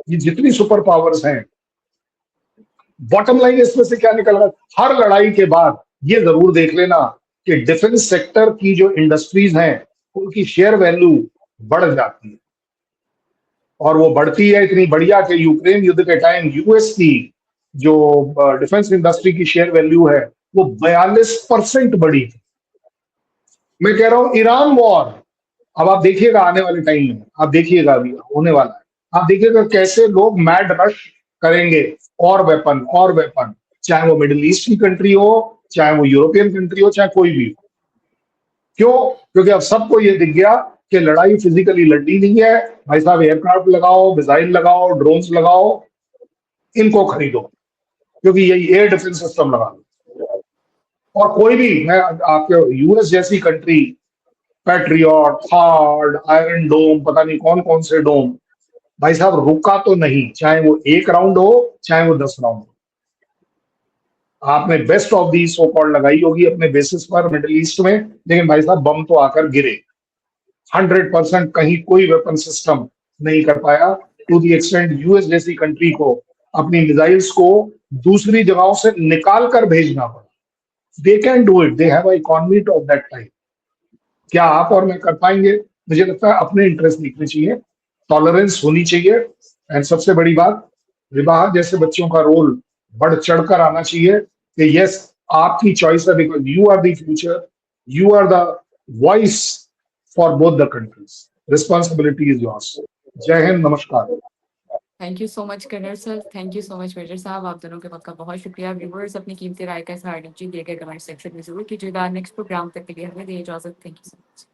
ये जितनी सुपर पावर्स हैं, बॉटम लाइन इसमें से क्या निकल रहा है, हर लड़ाई के बाद ये जरूर देख लेना कि डिफेंस सेक्टर की जो इंडस्ट्रीज हैं उनकी शेयर वैल्यू बढ़ जाती है, और वो बढ़ती है इतनी बढ़िया कि यूक्रेन युद्ध के टाइम यूएस की जो डिफेंस इंडस्ट्री की शेयर वैल्यू है वो 42% बढ़ी थी। मैं कह रहा हूं ईरान वॉर, अब आप देखिएगा आने वाले टाइम में, आप देखिएगा अभी होने वाला है, आप देखिएगा कैसे लोग मैड रश करेंगे और वेपन, चाहे वो मिडिल ईस्ट की कंट्री हो, चाहे वो यूरोपियन कंट्री हो, चाहे कोई भी हो। क्यों? क्योंकि अब सबको ये दिख गया कि लड़ाई फिजिकली लड़नी नहीं है भाई साहब, एयरक्राफ्ट लगाओ, मिसाइल लगाओ, ड्रोन्स लगाओ, इनको खरीदो, क्योंकि यही एयर डिफेंस सिस्टम लगा लो। और कोई भी, मैं आपके यूएस जैसी कंट्री, पैट्रियट, थार्ड, आयरन डोम, पता नहीं कौन कौन से डोम, भाई साहब रुका तो नहीं, चाहे वो 1 राउंड हो चाहे वो 10 राउंड हो। आपने best of the so called लगाई होगी अपने बेसिस पर मिडिल ईस्ट में, लेकिन भाई साहब बम तो आकर गिरे। 100% कहीं कोई वेपन सिस्टम नहीं कर पाया, टू द एक्सटेंट यूएस जैसी कंट्री को अपनी मिसाइल्स को दूसरी जगहों से निकाल कर भेजना पड़ा। They can do it, they have economy of that time. क्या आप और मैं कर पाएंगे? मुझे लगता है अपने इंटरेस्ट दिखने चाहिए, टॉलरेंस होनी चाहिए, एंड सबसे बड़ी बात, विवाह जैसे बच्चों का रोल बढ़ चढ़कर आना चाहिए कि यस, आपकी चॉइस है, because you are the future, you are the voice for both the countries, responsibility is yours. जय हिंद, नमस्कार। Thank you so much colonel sir, thank you so much major साहब, आप दोनों के वक्त का बहुत शुक्रिया। व्यूअर्स अपनी कीमती राय का इजहार नीचे दिए गए कमेंट सेक्शन में जरूर कीजिएगा। नेक्स्ट प्रोग्राम तक के लिए हमें दें इजाजत। Thank you so much.